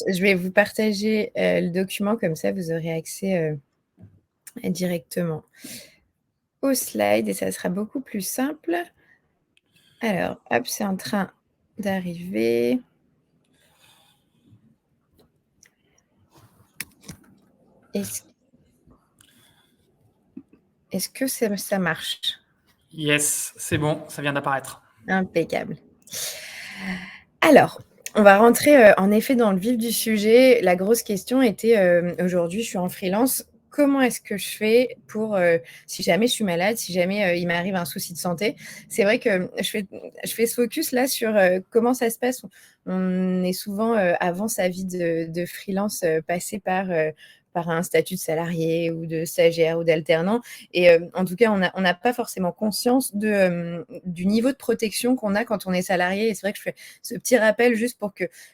Je vais vous partager, le document comme ça vous aurez accès, directement aux slides et ça sera beaucoup plus simple. Alors hop, c'est en train d'arriver. Est-ce est-ce que ça marche? Yes, c'est bon, ça vient d'apparaître. Impeccable. Alors, on va rentrer, en effet dans le vif du sujet. La grosse question était, aujourd'hui je suis en freelance, comment est-ce que je fais pour, si jamais je suis malade, si jamais, il m'arrive un souci de santé? C'est vrai que je fais ce focus là sur, comment ça se passe. On est souvent, avant sa vie de freelance, passé par un statut de salarié ou de stagiaire ou d'alternant et en tout cas, on n'a pas forcément conscience du niveau de protection qu'on a quand on est salarié et c'est vrai que je fais ce petit rappel juste pour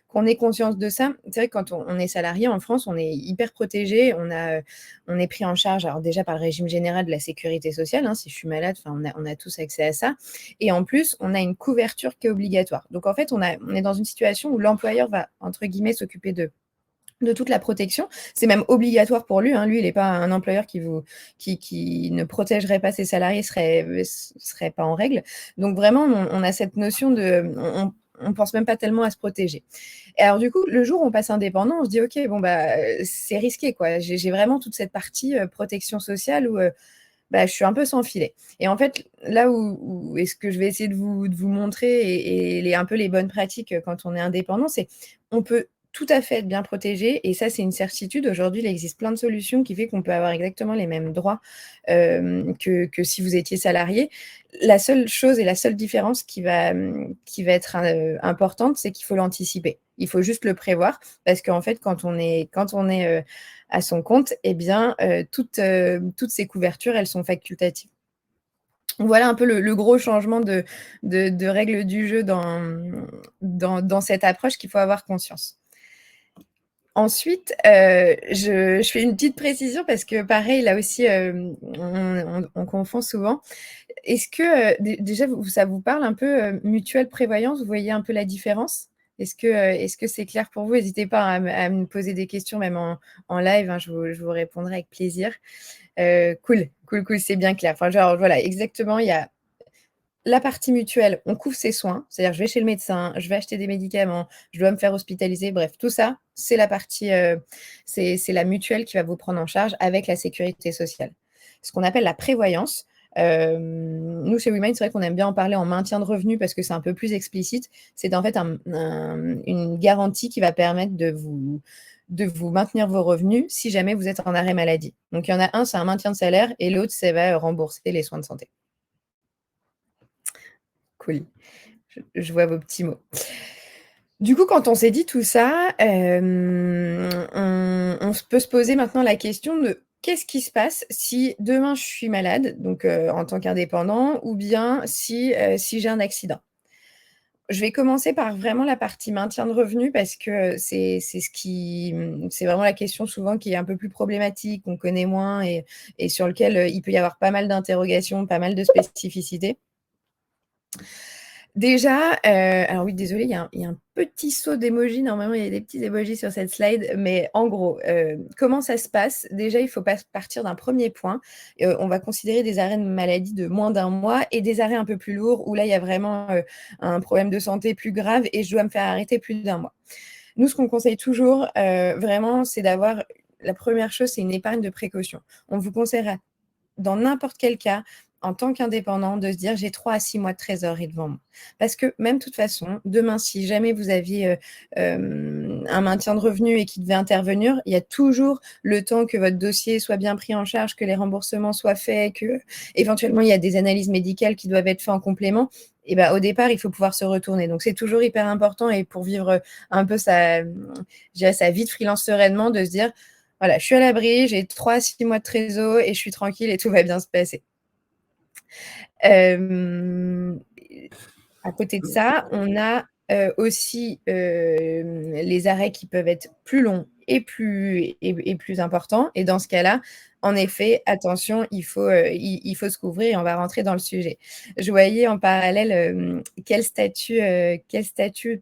qu'on ait conscience de ça. C'est vrai que quand on est salarié en France, on est hyper protégé. On est pris en charge, alors déjà par le régime général de la sécurité sociale, hein, si je suis malade, enfin, on a tous accès à ça. Et en plus, on a une couverture qui est obligatoire. Donc en fait, on est dans une situation où l'employeur va, entre guillemets, s'occuper de toute la protection. C'est même obligatoire pour lui, hein. Lui, il n'est pas un employeur qui ne protégerait pas ses salariés, serait pas en règle. Donc vraiment, on a cette notion on pense même pas tellement à se protéger. Et alors du coup, le jour où on passe indépendant, on se dit: «OK, bon, bah, c'est risqué, quoi». J'ai vraiment toute cette partie, protection sociale où, bah, je suis un peu sans filet. Et en fait, là où et ce que je vais essayer de vous montrer et un peu les bonnes pratiques, quand on est indépendant, c'est on peut tout à fait être bien protégé et ça, c'est une certitude. Aujourd'hui, il existe plein de solutions qui fait qu'on peut avoir exactement les mêmes droits, que si vous étiez salarié. La seule chose et la seule différence qui va être, importante, c'est qu'il faut l'anticiper. Il faut juste le prévoir parce qu'en fait, quand on est, à son compte, eh bien, toutes ces couvertures, elles sont facultatives. Voilà un peu le gros changement de règle du jeu dans cette approche qu'il faut avoir conscience. Ensuite, je fais une petite précision parce que pareil, là aussi, on confond souvent. Est-ce que, déjà, ça vous parle un peu, mutuelle prévoyance? Vous voyez un peu la différence? Est-ce que c'est clair pour vous? N'hésitez pas à me poser des questions même en live, hein, je vous répondrai avec plaisir. Cool, cool, cool, c'est bien clair. Enfin, genre, voilà, exactement, il y a la partie mutuelle, on couvre ses soins, c'est-à-dire je vais chez le médecin, je vais acheter des médicaments, je dois me faire hospitaliser, bref, tout ça, c'est la partie, c'est la mutuelle qui va vous prendre en charge avec la sécurité sociale. Ce qu'on appelle la prévoyance, nous chez WeMind, c'est vrai qu'on aime bien en parler en maintien de revenus parce que c'est un peu plus explicite. C'est en fait une garantie qui va permettre de vous maintenir vos revenus si jamais vous êtes en arrêt maladie. Donc il y en a un, c'est un maintien de salaire et l'autre, ça va rembourser les soins de santé. Cool. Je vois vos petits mots. Du coup, quand on s'est dit tout ça, on peut se poser maintenant la question de: «Qu'est-ce qui se passe si demain je suis malade?» donc en tant qu'indépendant ou bien si j'ai un accident. Je vais commencer par vraiment la partie maintien de revenus parce que c'est ce qui, c'est vraiment la question souvent qui est un peu plus problématique, qu'on connaît moins et sur lequel, il peut y avoir pas mal d'interrogations, pas mal de spécificités. Déjà, alors oui, désolée, il y a un petit saut d'emoji. Normalement, il y a des petits emojis sur cette slide, mais en gros, comment ça se passe? Déjà, il faut partir d'un premier point. On va considérer des arrêts de maladie de moins d'un mois et des arrêts un peu plus lourds où là, il y a vraiment, un problème de santé plus grave et je dois me faire arrêter plus d'un mois. Nous, ce qu'on conseille toujours, vraiment, c'est d'avoir la première chose, c'est une épargne de précaution. On vous conseillera dans n'importe quel cas, en tant qu'indépendant, de se dire: «J'ai 3 à 6 mois de trésorerie devant moi». Parce que même, de toute façon, demain, si jamais vous aviez, un maintien de revenus et qu'il devait intervenir, il y a toujours le temps que votre dossier soit bien pris en charge, que les remboursements soient faits, qu'éventuellement, il y a des analyses médicales qui doivent être faites en complément et bah, au départ, il faut pouvoir se retourner. Donc c'est toujours hyper important et pour vivre, un peu je dirais sa vie de freelance sereinement, de se dire: voilà, je suis à l'abri, j'ai 3 à 6 mois de trésor et je suis tranquille et tout va bien se passer. Hem, à côté de ça, on a, aussi, les arrêts qui peuvent être plus longs est plus important. Et dans ce cas-là, en effet, attention, il faut se couvrir et on va rentrer dans le sujet. Je voyais en parallèle quel statut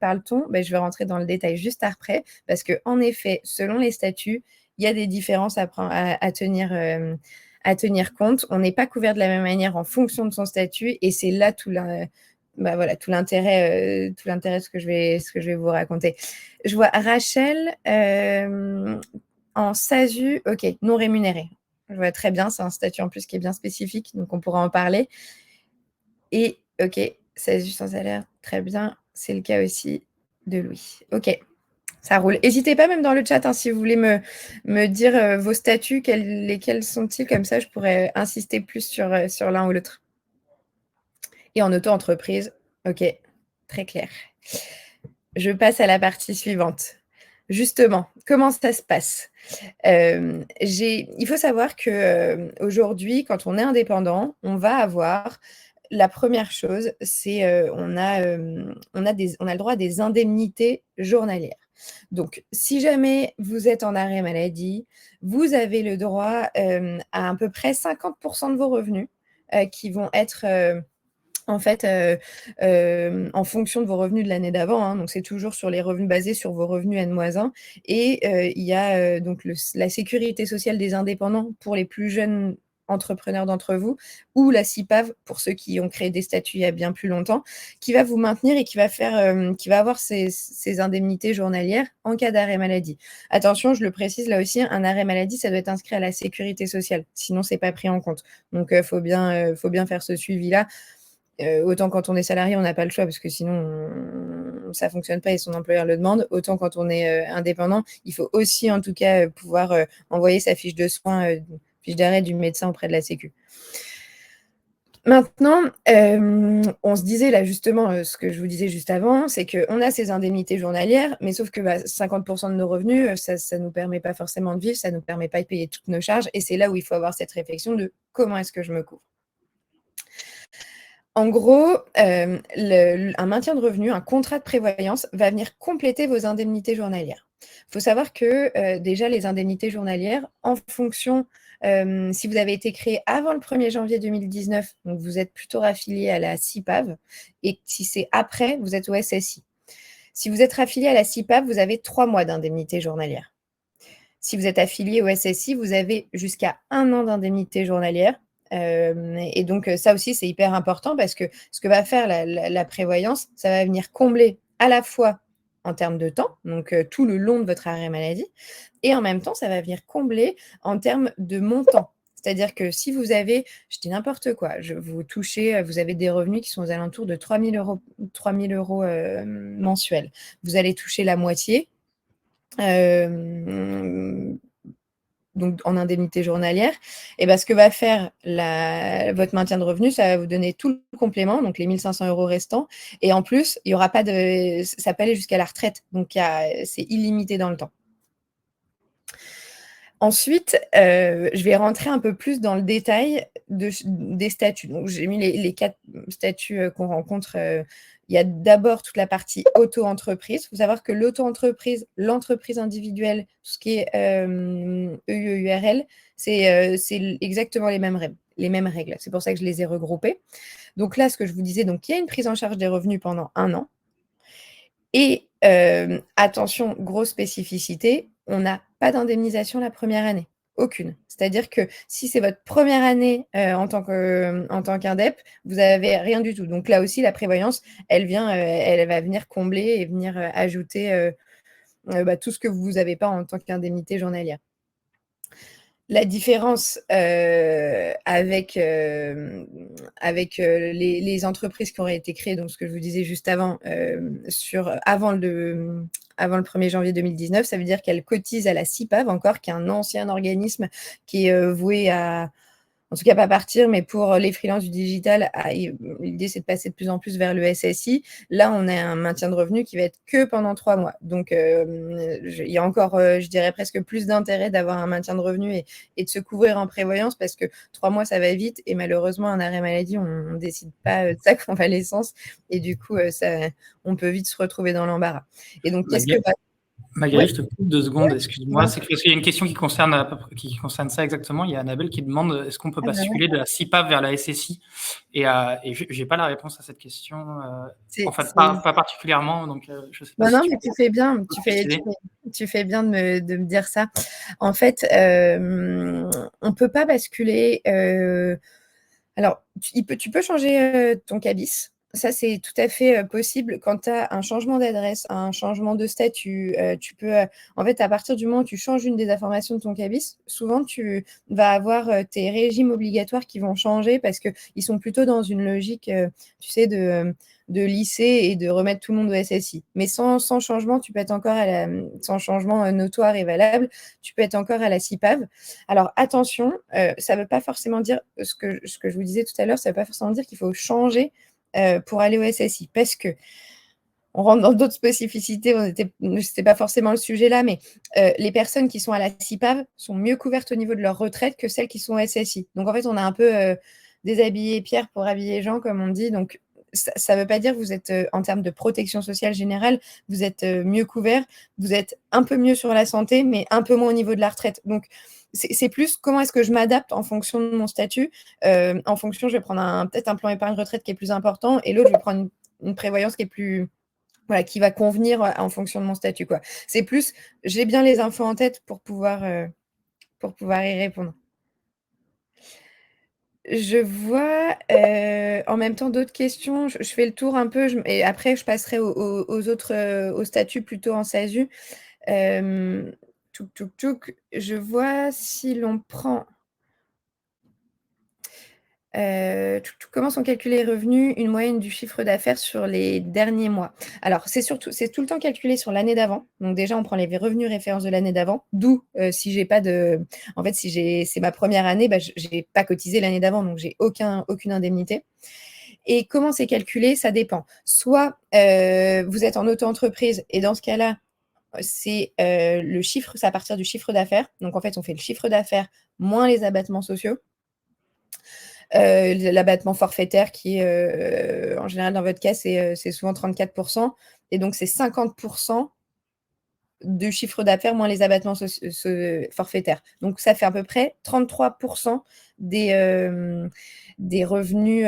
parle-t-on. Je vais rentrer dans le détail juste après, parce qu'en effet, selon les statuts, il y a des différences à tenir compte. On n'est pas couvert de la même manière en fonction de son statut, et c'est là tout l'intérêt de ce que je vais vous raconter. Je vois Rachel en SASU, ok, non rémunéré. Je vois très bien, c'est un statut en plus qui est bien spécifique, donc on pourra en parler. Et ok, SASU sans salaire, très bien, c'est le cas aussi de Louis. Ok, ça roule. N'hésitez pas même dans le chat si vous voulez me dire vos statuts, lesquels sont-ils, comme ça je pourrais insister plus sur l'un ou l'autre. Et en auto-entreprise, ok, très clair. Je passe à la partie suivante. Justement, comment ça se passe ? Il faut savoir qu'aujourd'hui, quand on est indépendant, on va avoir la première chose, c'est on a le droit à des indemnités journalières. Donc, si jamais vous êtes en arrêt maladie, vous avez le droit à peu près 50% de vos revenus qui vont être en fait, en fonction de vos revenus de l'année d'avant, hein. Donc c'est toujours sur les revenus basés sur vos revenus N-1. Et il y a donc la sécurité sociale des indépendants pour les plus jeunes entrepreneurs d'entre vous, ou la CIPAV pour ceux qui ont créé des statuts il y a bien plus longtemps, qui va vous maintenir et qui va avoir ces indemnités journalières en cas d'arrêt maladie. Attention, je le précise là aussi, un arrêt maladie, ça doit être inscrit à la sécurité sociale, sinon c'est pas pris en compte. Donc faut bien faire ce suivi-là. Autant quand on est salarié, on n'a pas le choix parce que sinon, ça ne fonctionne pas et son employeur le demande. Autant quand on est indépendant, il faut aussi en tout cas pouvoir envoyer sa fiche de soins, fiche d'arrêt du médecin auprès de la Sécu. Maintenant, on se disait là justement, ce que je vous disais juste avant, c'est qu'on a ces indemnités journalières, mais sauf que 50% de nos revenus, ça ne nous permet pas forcément de vivre, ça ne nous permet pas de payer toutes nos charges. Et c'est là où il faut avoir cette réflexion de comment est-ce que je me couvre. En gros, un maintien de revenu, un contrat de prévoyance va venir compléter vos indemnités journalières. Il faut savoir que déjà, les indemnités journalières, en fonction, si vous avez été créé avant le 1er janvier 2019, donc vous êtes plutôt raffilié à la CIPAV, et si c'est après, vous êtes au SSI. Si vous êtes raffilié à la CIPAV, vous avez 3 mois d'indemnité journalière. Si vous êtes affilié au SSI, vous avez jusqu'à 1 an d'indemnité journalière. Et donc, ça aussi, c'est hyper important parce que ce que va faire la prévoyance, ça va venir combler à la fois en termes de temps, donc tout le long de votre arrêt maladie, et en même temps, ça va venir combler en termes de montant. C'est-à-dire que si vous avez, je dis n'importe quoi, vous avez des revenus qui sont aux alentours de 3 000 euros mensuels. Vous allez toucher la moitié. Donc en indemnité journalière, et ce que va faire votre maintien de revenu, ça va vous donner tout le complément, donc les 1 500 euros restants, et en plus, il y aura pas ça peut aller jusqu'à la retraite, donc c'est illimité dans le temps. Ensuite, je vais rentrer un peu plus dans le détail des statuts. Donc j'ai mis les 4 statuts qu'on rencontre. Il y a d'abord toute la partie auto-entreprise. Il faut savoir que l'auto-entreprise, l'entreprise individuelle, tout ce qui est EURL, c'est exactement les mêmes règles. C'est pour ça que je les ai regroupées. Donc là, ce que je vous disais, donc il y a une prise en charge des revenus pendant 1 an. Et attention, grosse spécificité, on n'a pas d'indemnisation la première année. Aucune. C'est-à-dire que si c'est votre première année en tant qu'indep, vous n'avez rien du tout. Donc là aussi, la prévoyance, elle va venir combler et venir ajouter tout ce que vous n'avez pas en tant qu'indemnité journalière. La différence avec les entreprises qui auraient été créées, donc ce que je vous disais juste avant, avant le 1er janvier 2019, ça veut dire qu'elles cotisent à la CIPAV encore, qui est un ancien organisme qui est voué à, en tout cas pas partir, mais pour les freelances du digital, l'idée c'est de passer de plus en plus vers le SSI. Là, on a un maintien de revenu qui va être que pendant 3 mois. Donc, il y a encore, je dirais presque plus d'intérêt d'avoir un maintien de revenu et de se couvrir en prévoyance parce que 3 mois, ça va vite. Et malheureusement, un arrêt maladie, on ne décide pas de sa convalescence. Et du coup, on peut vite se retrouver dans l'embarras. Et donc, qu'est-ce que Magali, Ouais, je te coupe 2 secondes, ouais, excuse-moi. dis-moi. C'est parce qu'il y a une question qui concerne, qui concerne ça exactement. Il y a Annabelle qui demande est-ce qu'on peut Ah bah ouais. basculer de la CIPAV vers la SSI? Et j'ai pas la réponse à cette question. En C'est, fait, c'est- pas particulièrement. Donc, je sais pas Non, si non, tu mais peux tu fais bien, préciser. tu fais bien de me dire ça. En fait, on peut pas basculer. Alors, tu peux changer ton cabis. Ça, c'est tout à fait possible. Quand tu as un changement d'adresse, un changement de statut, tu peux. En fait, à partir du moment où tu changes une des informations de ton cabis, souvent tu vas avoir tes régimes obligatoires qui vont changer parce qu'ils sont plutôt dans une logique, tu sais, de lycée et de remettre tout le monde au SSI. Mais sans changement, tu peux être encore sans changement notoire et valable, tu peux être encore à la CIPAV. Alors attention, ça ne veut pas forcément dire ce que je vous disais tout à l'heure, ça ne veut pas forcément dire qu'il faut changer pour aller au SSI, parce que on rentre dans d'autres spécificités, c'était pas forcément le sujet là, mais les personnes qui sont à la CIPAV sont mieux couvertes au niveau de leur retraite que celles qui sont au SSI. Donc en fait, on a un peu déshabillé Pierre pour habiller Jean, comme on dit. Donc ça ne veut pas dire que vous êtes, en termes de protection sociale générale, vous êtes mieux couvert, vous êtes un peu mieux sur la santé, mais un peu moins au niveau de la retraite. Donc c'est plus comment est-ce que je m'adapte en fonction de mon statut. En fonction, je vais prendre peut-être un plan épargne retraite qui est plus important et l'autre, je vais prendre une prévoyance qui est plus, voilà, qui va convenir en fonction de mon statut, quoi. C'est plus, j'ai bien les infos en tête pour pouvoir y répondre. Je vois en même temps d'autres questions. Je fais le tour un peu et après, je passerai aux autres, aux statuts plutôt en SASU. Touc, touc, touc. Je vois si l'on prend. Comment sont calculés les revenus? Une moyenne du chiffre d'affaires sur les derniers mois. Alors, c'est tout le temps calculé sur l'année d'avant. Donc déjà, on prend les revenus références de l'année d'avant. D'où, si j'ai pas de en fait, si c'est ma première année, bah, j'ai pas cotisé l'année d'avant, donc j'ai aucune indemnité. Et comment c'est calculé? Ça dépend. Soit, vous êtes en auto-entreprise et dans ce cas-là, c'est, c'est à partir du chiffre d'affaires. Donc en fait, on fait le chiffre d'affaires moins les abattements sociaux. L'abattement forfaitaire qui est, en général, dans votre cas, c'est souvent 34%. Et donc, c'est 50% du chiffre d'affaires moins les abattements forfaitaires. Donc, ça fait à peu près 33% des revenus,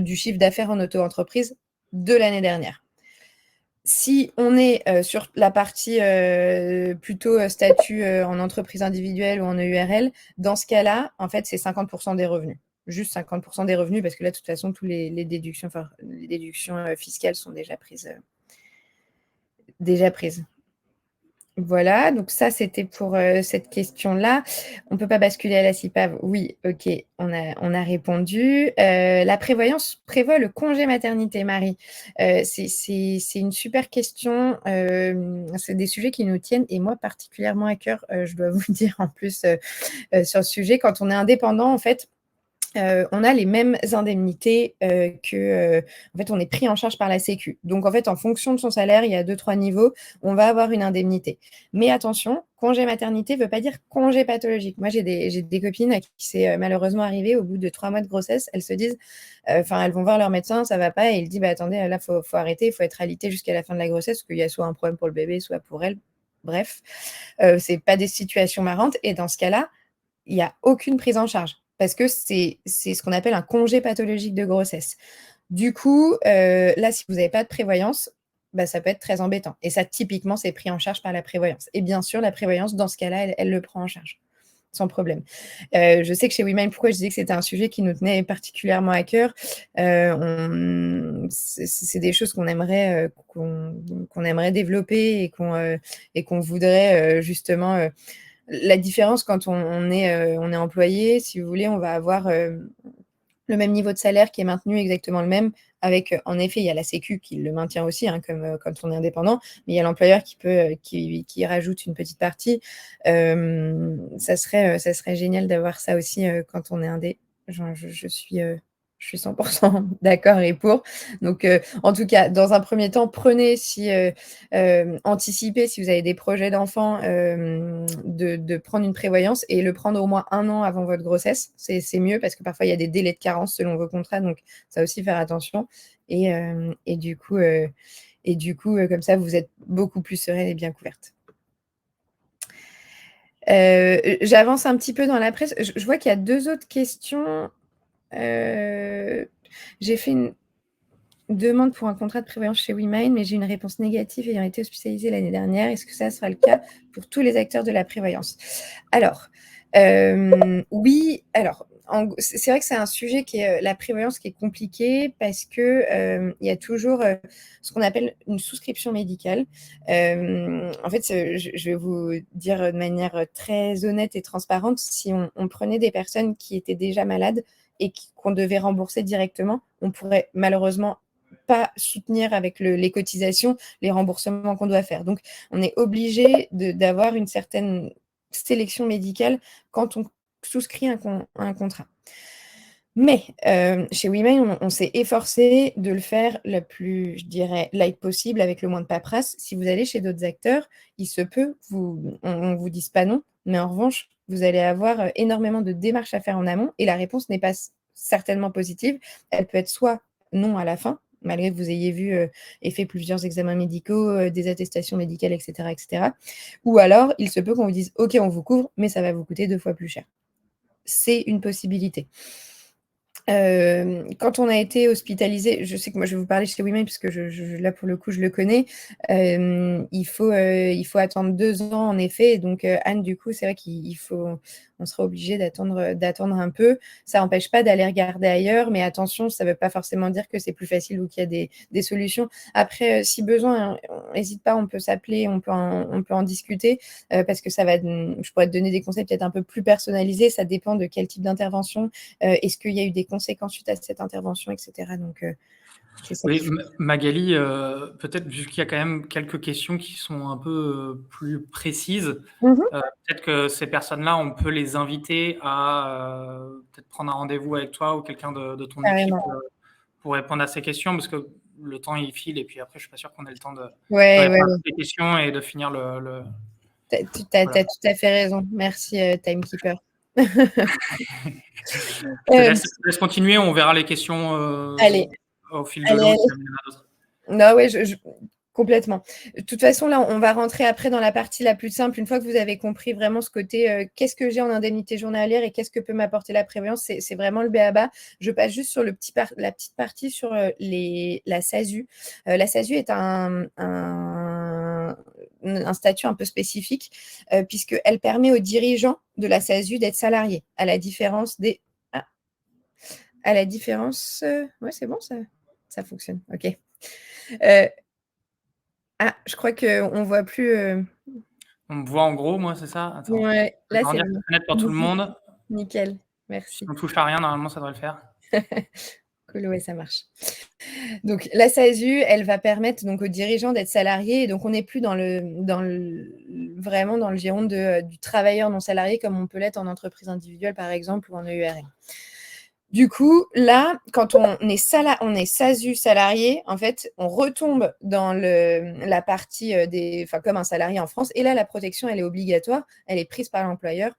du chiffre d'affaires en auto-entreprise de l'année dernière. Si on est sur la partie plutôt statut en entreprise individuelle ou en EURL, dans ce cas-là, en fait, c'est 50% des revenus. Juste 50% des revenus, parce que là, de toute façon, toutes les déductions, les déductions fiscales sont déjà prises. Voilà, donc ça, c'était pour cette question-là. On ne peut pas basculer à la CIPAV. Oui, ok, on a répondu. La prévoyance prévoit le congé maternité, Marie. C'est une super question. C'est des sujets qui nous tiennent, et moi particulièrement à cœur, je dois vous dire en plus sur le sujet. Quand on est indépendant, en fait, on a les mêmes indemnités en fait, on est pris en charge par la Sécu. Donc, en fait, en fonction de son salaire, il y a 2-3 niveaux, on va avoir une indemnité. Mais attention, congé maternité ne veut pas dire congé pathologique. Moi, j'ai des copines à qui c'est malheureusement arrivé au bout de 3 mois de grossesse. Elles se disent, elles vont voir leur médecin, ça ne va pas, et il dit, bah, attendez, là, faut arrêter, il faut être alité jusqu'à la fin de la grossesse, parce qu'il y a soit un problème pour le bébé, soit pour elle. Bref, c'est pas des situations marrantes. Et dans ce cas-là, il n'y a aucune prise en charge parce que c'est ce qu'on appelle un congé pathologique de grossesse. Du coup, là, si vous n'avez pas de prévoyance, bah, ça peut être très embêtant. Et ça, typiquement, c'est pris en charge par la prévoyance. Et bien sûr, la prévoyance, dans ce cas-là, elle le prend en charge, sans problème. Je sais que chez WeMind, pourquoi je disais que c'était un sujet qui nous tenait particulièrement à cœur, c'est des choses qu'on aimerait, qu'on aimerait développer et qu'on voudrait justement la différence quand on est employé, si vous voulez, on va avoir le même niveau de salaire qui est maintenu exactement le même avec, en effet, il y a la sécu qui le maintient aussi, hein, comme quand on est indépendant, mais il y a l'employeur qui rajoute une petite partie. Ça serait génial d'avoir ça aussi quand on est indé. Je suis 100% d'accord et pour. Donc, en tout cas, dans un premier temps, anticipez si vous avez des projets d'enfants, de prendre une prévoyance et le prendre au moins 1 an avant votre grossesse. C'est mieux parce que parfois, il y a des délais de carence selon vos contrats, donc ça aussi faire attention. Et du coup, Et du coup, comme ça, vous êtes beaucoup plus sereine et bien couverte. J'avance un petit peu dans la presse. Je vois qu'il y a 2 autres questions. J'ai fait une demande pour un contrat de prévoyance chez WeMind, mais j'ai une réponse négative ayant été hospitalisée l'année dernière. Est-ce que ça sera le cas pour tous les acteurs de la prévoyance? Alors, oui, alors, c'est vrai que c'est un sujet qui est la prévoyance qui est compliqué parce que il y a toujours ce qu'on appelle une souscription médicale. En fait, je vais vous dire de manière très honnête et transparente, si on prenait des personnes qui étaient déjà malades et qu'on devait rembourser directement, on pourrait malheureusement pas soutenir avec les cotisations les remboursements qu'on doit faire. Donc, on est obligé d'avoir une certaine sélection médicale quand on souscrit un contrat. Mais chez WeMain, on s'est efforcé de le faire le plus, je dirais, light possible avec le moins de paperasse. Si vous allez chez d'autres acteurs, il se peut, on ne vous dise pas non, mais en revanche, vous allez avoir énormément de démarches à faire en amont et la réponse n'est pas certainement positive. Elle peut être soit non à la fin, malgré que vous ayez vu et fait plusieurs examens médicaux, des attestations médicales, etc., etc. Ou alors, il se peut qu'on vous dise « Ok, on vous couvre, mais ça va vous coûter 2 fois plus cher ». C'est une possibilité. Quand on a été hospitalisé, je sais que moi je vais vous parler chez WeMain puisque là pour le coup je le connais. Il faut attendre 2 ans en effet. Donc Anne, du coup, c'est vrai on sera obligé d'attendre un peu. Ça n'empêche pas d'aller regarder ailleurs, mais attention, ça ne veut pas forcément dire que c'est plus facile ou qu'il y a des solutions. Après, si besoin, n'hésite pas, on peut s'appeler, on peut en discuter parce que je pourrais te donner des conseils peut-être un peu plus personnalisés. Ça dépend de quel type d'intervention. Est-ce qu'il y a eu des conséquences suite à cette intervention, etc. Donc, c'est ça. Oui, Magali, peut-être vu qu'il y a quand même quelques questions qui sont un peu plus précises, peut-être que ces personnes-là, on peut les inviter à peut-être prendre un rendez-vous avec toi ou quelqu'un de ton équipe pour répondre à ces questions, parce que le temps il file et puis après, je suis pas sûr qu'on ait le temps de répondre à toutes les questions et de finir le. T'as tout à fait raison. Merci, Timekeeper. Je te laisse continuer, on verra les questions Allez. au fil de l'eau. Non, ouais, complètement. De toute façon, là, on va rentrer après dans la partie la plus simple. Une fois que vous avez compris vraiment ce côté, qu'est-ce que j'ai en indemnité journalière et qu'est-ce que peut m'apporter la prévoyance, c'est vraiment le b.a.-ba. Je passe juste sur la petite partie sur la SASU. La SASU est un statut un peu spécifique puisqu'elle permet aux dirigeants de la SASU d'être salariés, à la différence des... À la différence... Ouais, c'est bon, ça fonctionne. OK. Je crois qu'on ne voit plus. On me voit en gros, moi, c'est ça? Attends. Ouais, là, c'est Agrandir la fenêtre pour tout le monde. Nickel, Si merci. on touche à rien, normalement, ça devrait le faire. Cool, ouais, ça marche. Donc, la SASU, elle va permettre donc aux dirigeants d'être salariés. Et donc, on n'est plus vraiment dans le giron du travailleur non salarié comme on peut l'être en entreprise individuelle, par exemple, ou en EURL. Du coup, là, quand on est SASU salarié, en fait, on retombe dans la partie comme un salarié en France. Et là, la protection, elle est obligatoire. Elle est prise par l'employeur.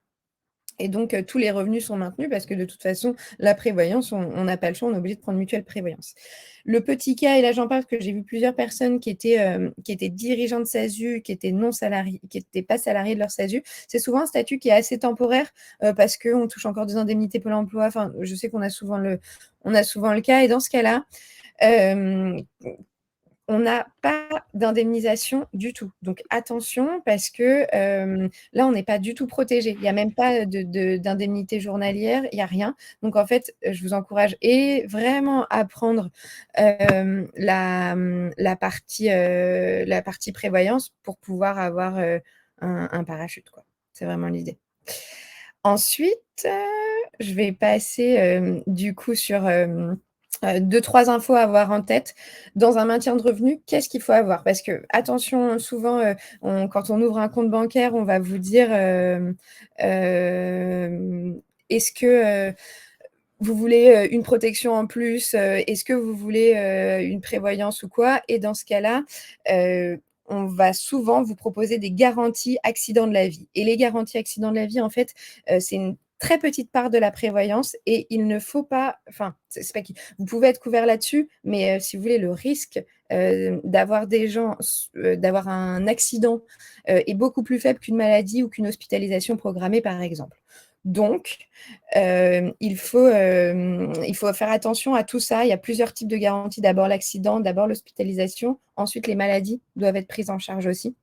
Et donc, tous les revenus sont maintenus parce que de toute façon, la prévoyance, on n'a pas le choix, on est obligé de prendre mutuelle prévoyance. Le petit cas, et là j'en parle parce que j'ai vu plusieurs personnes qui étaient dirigeants de SASU, qui étaient non salariés, qui n'étaient pas salariés de leur SASU. C'est souvent un statut qui est assez temporaire parce qu'on touche encore des indemnités Pôle emploi. Enfin, je sais qu'on a souvent le cas. Et dans ce cas-là, on n'a pas d'indemnisation du tout. Donc, attention, parce que là, on n'est pas du tout protégé. Il n'y a même pas d'indemnité journalière, il n'y a rien. Donc, en fait, je vous encourage vraiment à prendre la partie prévoyance pour pouvoir avoir un parachute, quoi. C'est vraiment l'idée. Ensuite, je vais passer du coup sur... 2-3 infos à avoir en tête. Dans un maintien de revenus, qu'est-ce qu'il faut avoir? Parce que, attention, souvent, quand on ouvre un compte bancaire, on va vous dire est-ce que vous voulez une protection en plus? Est-ce que vous voulez une prévoyance ou quoi? Et dans ce cas-là, on va souvent vous proposer des garanties accident de la vie. Et les garanties accident de la vie, en fait, c'est très petite part de la prévoyance et il ne faut pas, enfin, c'est pas vous pouvez être couvert là-dessus, mais si vous voulez, le risque d'avoir d'avoir un accident est beaucoup plus faible qu'une maladie ou qu'une hospitalisation programmée, par exemple. Donc, il faut faire attention à tout ça. Il y a plusieurs types de garanties. D'abord l'accident, d'abord l'hospitalisation. Ensuite, les maladies doivent être prises en charge aussi.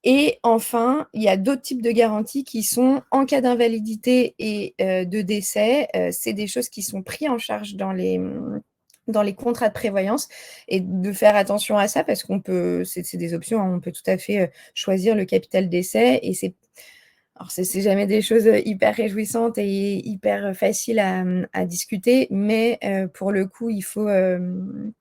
Et enfin, il y a d'autres types de garanties qui sont en cas d'invalidité et de décès. C'est des choses qui sont prises en charge dans les contrats de prévoyance et de faire attention à ça parce c'est des options, hein, on peut tout à fait choisir le capital décès et alors, c'est jamais des choses hyper réjouissantes et hyper faciles à discuter, mais pour le coup, il faut le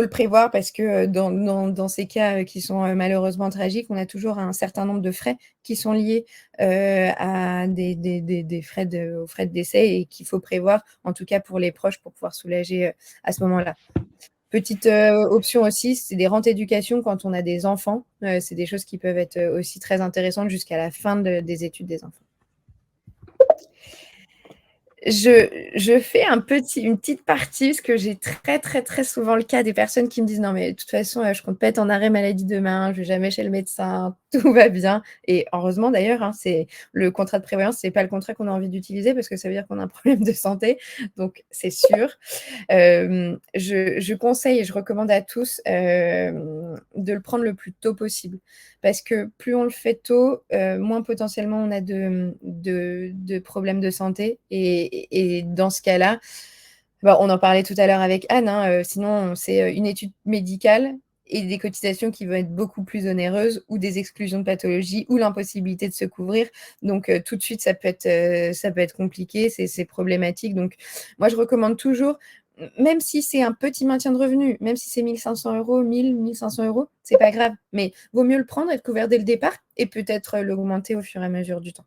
prévoir parce que dans ces cas qui sont malheureusement tragiques, on a toujours un certain nombre de frais qui sont liés à des frais aux frais de décès et qu'il faut prévoir, en tout cas pour les proches, pour pouvoir soulager à ce moment-là. Petite option aussi, c'est des rentes éducation quand on a des enfants. C'est des choses qui peuvent être aussi très intéressantes jusqu'à la fin des études des enfants. Je fais une petite partie, parce que j'ai très, très, très souvent le cas des personnes qui me disent « Non, mais de toute façon, je compte pas être en arrêt maladie demain, je vais jamais chez le médecin, tout va bien. » Et heureusement, d'ailleurs, hein, le contrat de prévoyance, c'est pas le contrat qu'on a envie d'utiliser parce que ça veut dire qu'on a un problème de santé. Donc, c'est sûr. Je conseille et je recommande à tous de le prendre le plus tôt possible. Parce que plus on le fait tôt, moins potentiellement on a de problèmes de santé. Et dans ce cas-là, on en parlait tout à l'heure avec Anne, hein, sinon c'est une étude médicale et des cotisations qui vont être beaucoup plus onéreuses ou des exclusions de pathologie ou l'impossibilité de se couvrir. Donc, tout de suite, ça peut être compliqué, c'est problématique. Donc, moi, je recommande toujours, même si c'est un petit maintien de revenu, même si c'est 1 500 €, 1 000, 1 500 €, c'est pas grave. Mais vaut mieux le prendre, être couvert dès le départ et peut-être l'augmenter au fur et à mesure du temps.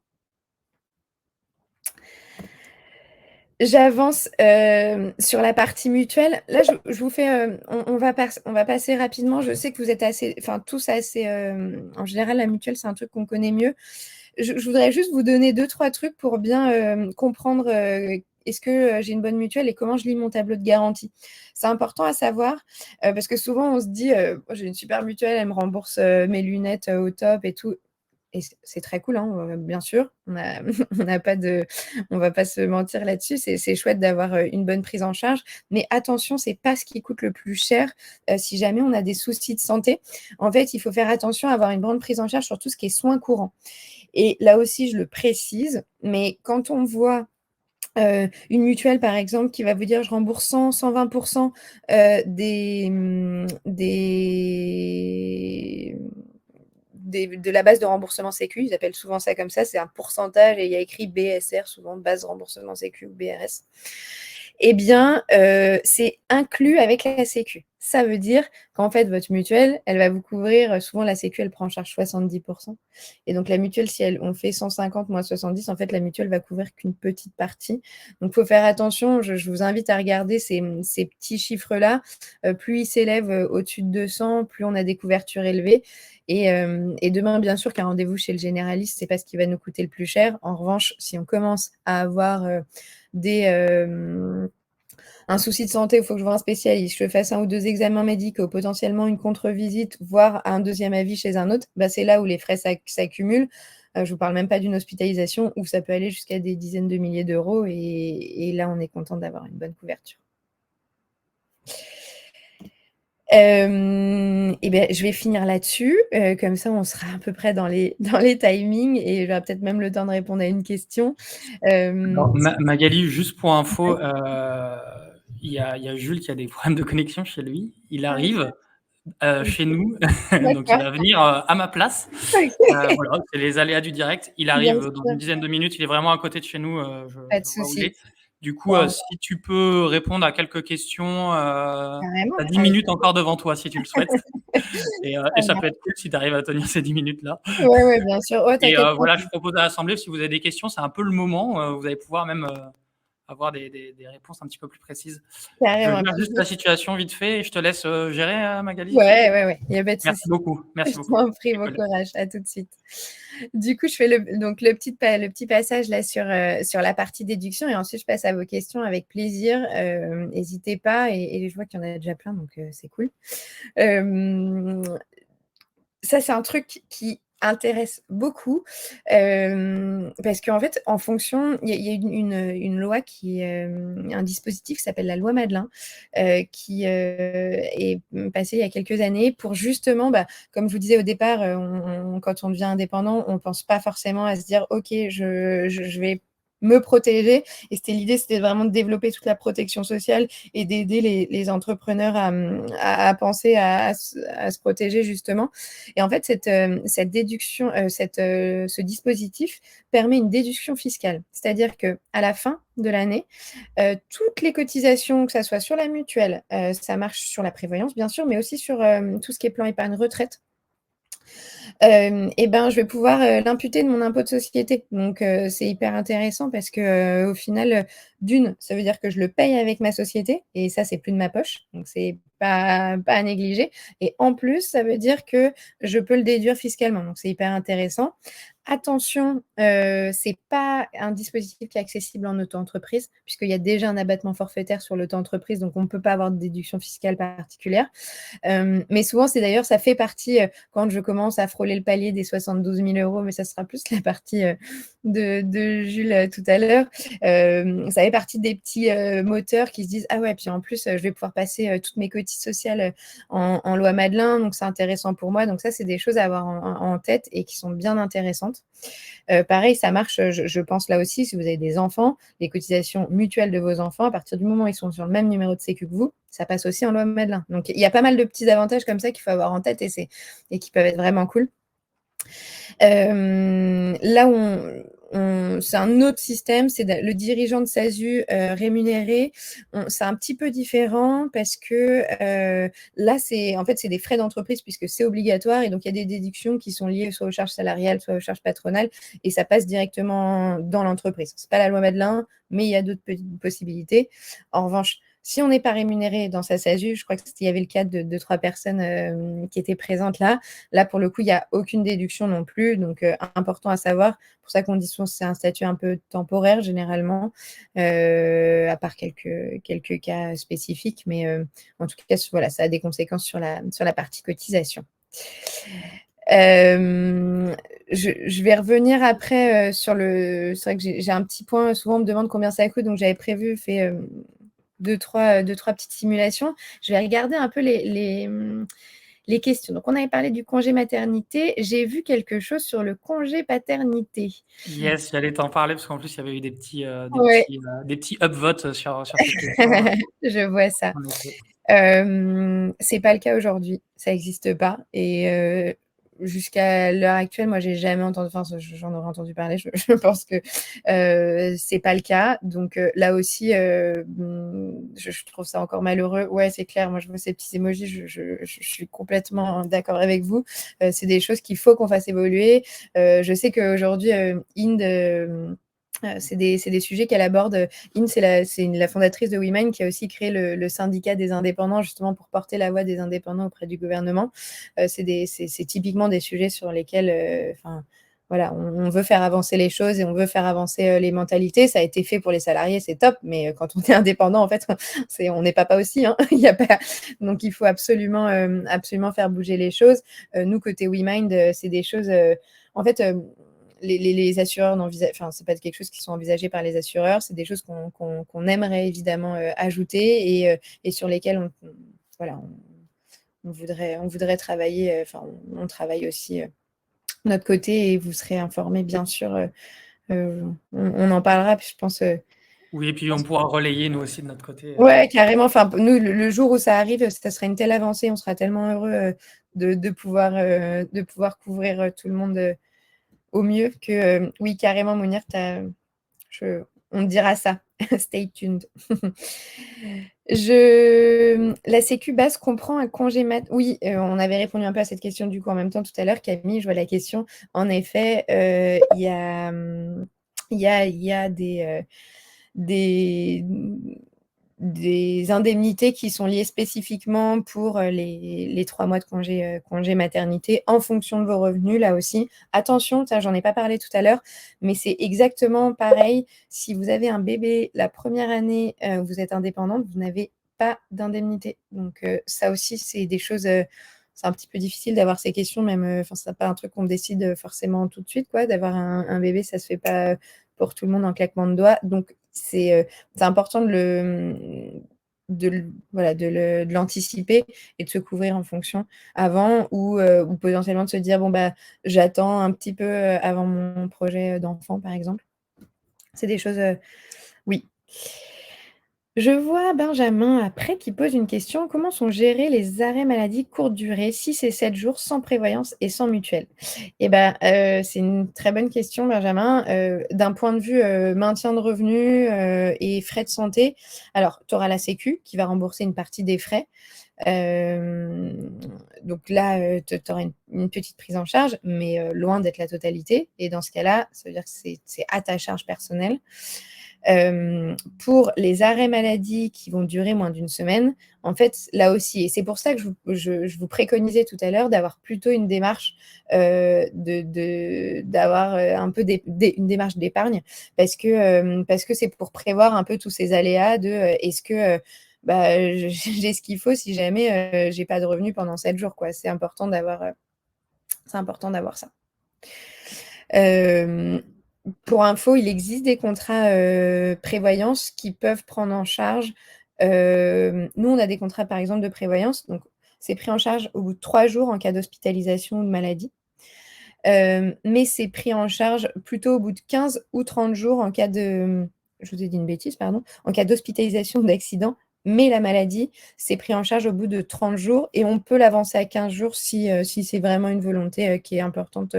J'avance sur la partie mutuelle. Là, je vous fais, on va passer rapidement. Je sais que vous êtes tous assez, en général, la mutuelle, c'est un truc qu'on connaît mieux. Je voudrais juste vous donner 2-3 trucs pour bien comprendre est-ce que j'ai une bonne mutuelle et comment je lis mon tableau de garantie. C'est important à savoir parce que souvent, on se dit j'ai une super mutuelle, elle me rembourse mes lunettes au top et tout. Et c'est très cool, hein, bien sûr. On n'a pas on va pas se mentir là-dessus. C'est chouette d'avoir une bonne prise en charge. Mais attention, c'est pas ce qui coûte le plus cher si jamais on a des soucis de santé. En fait, il faut faire attention à avoir une bonne prise en charge sur tout ce qui est soins courants. Et là aussi, je le précise, mais quand on voit une mutuelle, par exemple, qui va vous dire « je rembourse 120% de la base de remboursement sécu », ils appellent souvent ça comme ça, c'est un pourcentage et il y a écrit BSR, souvent base remboursement sécu ou BRS. Eh bien, c'est inclus avec la sécu. Ça veut dire qu'en fait, votre mutuelle, elle va vous couvrir, souvent la sécu, elle prend en charge 70%. Et donc la mutuelle, si on fait 150 moins 70, en fait, la mutuelle va couvrir qu'une petite partie. Donc, il faut faire attention. Je vous invite à regarder ces petits chiffres-là. Plus ils s'élèvent au-dessus de 200, plus on a des couvertures élevées. Et demain, bien sûr, qu'un rendez-vous chez le généraliste, c'est pas ce qui va nous coûter le plus cher. En revanche, si on commence à avoir un souci de santé, il faut que je voie un spécialiste, je fasse 1 ou 2 examens médicaux, potentiellement une contre-visite, voire un deuxième avis chez un autre, c'est là où les frais s'accumulent. Je ne vous parle même pas d'une hospitalisation où ça peut aller jusqu'à des dizaines de milliers d'euros et là, on est content d'avoir une bonne couverture. Je vais finir là-dessus, comme ça on sera à peu près dans les timings et j'aurai peut-être même le temps de répondre à une question. Alors, Magali, juste pour info, il y a Jules qui a des problèmes de connexion chez lui. Il arrive chez nous, donc il va venir à ma place. Voilà, c'est les aléas du direct. Il arrive dans une dizaine de minutes, il est vraiment à côté de chez nous, Pas de je vois où il souci. est. Du coup, si tu peux répondre à quelques questions, tu as 10 minutes encore devant toi si tu le souhaites. Et ça peut être cool si tu arrives à tenir ces 10 minutes-là. Ouais, bien sûr. Oh, Et t'inquiète pas. voilà, je propose à l'Assemblée, si vous avez des questions, c'est un peu le moment. Vous allez pouvoir même avoir des réponses un petit peu plus précises. Je Carrément. gère juste la situation vite fait et je te laisse gérer, Magali. Ouais, il n'y a pas de Merci souci. beaucoup. Je Merci beaucoup. t'en prie, C'est bon cool. courage, à tout de suite. Du coup, je fais le petit passage là sur la partie déduction et ensuite je passe à vos questions avec plaisir. N'hésitez pas et je vois qu'il y en a déjà plein, donc c'est cool. Ça, c'est un truc qui intéresse beaucoup, parce qu'en fait, en fonction il y a une loi un dispositif qui s'appelle la loi Madelin, qui, est passé il y a quelques années pour justement, comme je vous disais au départ, quand on devient indépendant, on pense pas forcément à se dire: «OK, je vais me protéger» et l'idée, c'était vraiment de développer toute la protection sociale et d'aider les entrepreneurs à penser à se protéger justement. Et en fait, cette déduction, ce dispositif permet une déduction fiscale. C'est-à-dire qu'à la fin de l'année, toutes les cotisations, que ça soit sur la mutuelle, ça marche sur la prévoyance bien sûr, mais aussi sur, tout ce qui est plan épargne retraite. Et ben, je vais pouvoir, l'imputer de mon impôt de société. Donc c'est hyper intéressant parce que, au final, d'une, ça veut dire que je le paye avec ma société et ça, c'est plus de ma poche, donc c'est pas à négliger et en plus, ça veut dire que je peux le déduire fiscalement, donc c'est hyper intéressant. Attention, c'est pas un dispositif qui est accessible en auto-entreprise puisqu'il y a déjà un abattement forfaitaire sur l'auto-entreprise, donc on ne peut pas avoir de déduction fiscale particulière. Mais souvent, c'est d'ailleurs, ça fait partie, quand je commence à frôler le palier des 72 000 €, mais ça sera plus la partie de Jules tout à l'heure. Ça fait partie des petits moteurs qui se disent: «Ah ouais, puis en plus, je vais pouvoir passer toutes mes cotisations sociales en loi Madelin, donc c'est intéressant pour moi». Donc ça, c'est des choses à avoir en tête et qui sont bien intéressantes. Pareil, ça marche, je pense là aussi, si vous avez des enfants, les cotisations mutuelles de vos enfants, à partir du moment où ils sont sur le même numéro de sécu que vous, ça passe aussi en loi Madelin. Donc il y a pas mal de petits avantages comme ça qu'il faut avoir en tête et qui peuvent être vraiment cool. Là où c'est un autre système, c'est le dirigeant de SASU rémunéré. C'est un petit peu différent parce que là, en fait, c'est des frais d'entreprise puisque c'est obligatoire et donc il y a des déductions qui sont liées soit aux charges salariales, soit aux charges patronales et ça passe directement dans l'entreprise. C'est pas la loi Madelin, mais il y a d'autres possibilités. En revanche, si on n'est pas rémunéré dans sa SASU, je crois qu'il y avait le cas de 3 personnes qui étaient présentes là. Là, pour le coup, il n'y a aucune déduction non plus, donc important à savoir. C'est pour ça qu'on dit souvent que c'est un statut un peu temporaire généralement, à part quelques cas spécifiques, mais en tout cas, voilà, ça a des conséquences sur la partie cotisation. Je vais revenir après sur c'est vrai que j'ai un petit point, souvent on me demande combien ça coûte, donc j'avais prévu faire 2-3 petites simulations. Je vais regarder un peu les questions. Donc, on avait parlé du congé maternité. J'ai vu quelque chose sur le congé paternité. Yes, j'allais t'en parler parce qu'en plus, il y avait eu Ouais, des petits upvotes sur cette question, je vois ça. en effet. C'est pas le cas aujourd'hui, ça n'existe pas et jusqu'à l'heure actuelle, moi, j'ai jamais entendu enfin, j'en aurais entendu parler, je pense que c'est pas le cas donc là aussi, je trouve ça encore malheureux. Ouais, c'est clair, moi, je vois ces petits émojis, je suis complètement d'accord avec vous. C'est des choses qu'il faut qu'on fasse évoluer. Je sais qu'aujourd'hui, Inde, c'est des sujets qu'elle aborde. Inde, c'est la fondatrice de Women qui a aussi créé le syndicat des indépendants, justement pour porter la voix des indépendants auprès du gouvernement. C'est typiquement des sujets sur lesquels, voilà, on veut faire avancer les choses et on veut faire avancer les mentalités. Ça a été fait pour les salariés, c'est top, mais quand on est indépendant, en fait, on n'est papa aussi. Hein. Il y a pas... Donc, il faut absolument faire bouger les choses. Nous, côté WeMind, c'est des choses... en fait, les assureurs c'est pas quelque chose qui sont envisagés par les assureurs, c'est des choses qu'on aimerait évidemment ajouter et sur lesquelles voilà, on voudrait travailler, on travaille aussi de notre côté et vous serez informés bien sûr. On en parlera, puis je pense. Oui, et puis on pourra relayer nous aussi de notre côté. Ouais, carrément. Enfin, nous, le jour où ça arrive, ça sera une telle avancée, on sera tellement heureux de pouvoir couvrir tout le monde au mieux que oui, carrément, Mounir, on te dira ça. Stay tuned. La sécu basse comprend un congé mat. Oui, on avait répondu un peu à cette question du coup en même temps tout à l'heure. Camille, je vois la question. En effet, il y a des des des indemnités qui sont liées spécifiquement pour, les 3 mois de congé maternité en fonction de vos revenus, là aussi. Attention, ça j'en ai pas parlé tout à l'heure, mais c'est exactement pareil. Si vous avez un bébé la première année, vous êtes indépendante, vous n'avez pas d'indemnité. Donc ça aussi, c'est des choses, c'est un petit peu difficile d'avoir ces questions même, enfin, c'est pas un truc qu'on décide, forcément tout de suite, quoi. D'avoir un bébé, ça se fait pas, pour tout le monde en claquement de doigts. Donc c'est important de l'anticiper et de se couvrir en fonction avant ou potentiellement de se dire: «Bon, bah, j'attends un petit peu, avant mon projet, d'enfant», par exemple. C'est des choses, oui. Je vois Benjamin après qui pose une question: «Comment sont gérés les arrêts maladie courte durée, 6 et 7 jours sans prévoyance et sans mutuelle?» Et ben, c'est une très bonne question Benjamin. D'un point de vue, maintien de revenus, et frais de santé, alors tu auras la sécu qui va rembourser une partie des frais. Hem, donc là, tu auras une petite prise en charge, mais loin d'être la totalité et dans ce cas-là, ça veut dire que c'est à ta charge personnelle. Pour les arrêts maladie qui vont durer moins d'une semaine, en fait, là aussi et c'est pour ça que je vous préconisais tout à l'heure d'avoir plutôt une démarche, d'avoir, un peu une démarche d'épargne parce que c'est pour prévoir un peu tous ces aléas de, est-ce que, bah, j'ai ce qu'il faut si jamais, j'ai pas de revenus pendant 7 jours, quoi. C'est important d'avoir ça. Hem, pour info, il existe des contrats, prévoyance qui peuvent prendre en charge, nous, on a des contrats, par exemple, de prévoyance, donc c'est pris en charge au bout de 3 jours en cas d'hospitalisation ou de maladie. Mais c'est pris en charge plutôt au bout de 15 ou 30 jours en cas de, je vous ai dit une bêtise, pardon, en cas d'hospitalisation ou d'accident, mais la maladie, c'est pris en charge au bout de 30 jours et on peut l'avancer à 15 jours si c'est vraiment une volonté, qui est importante,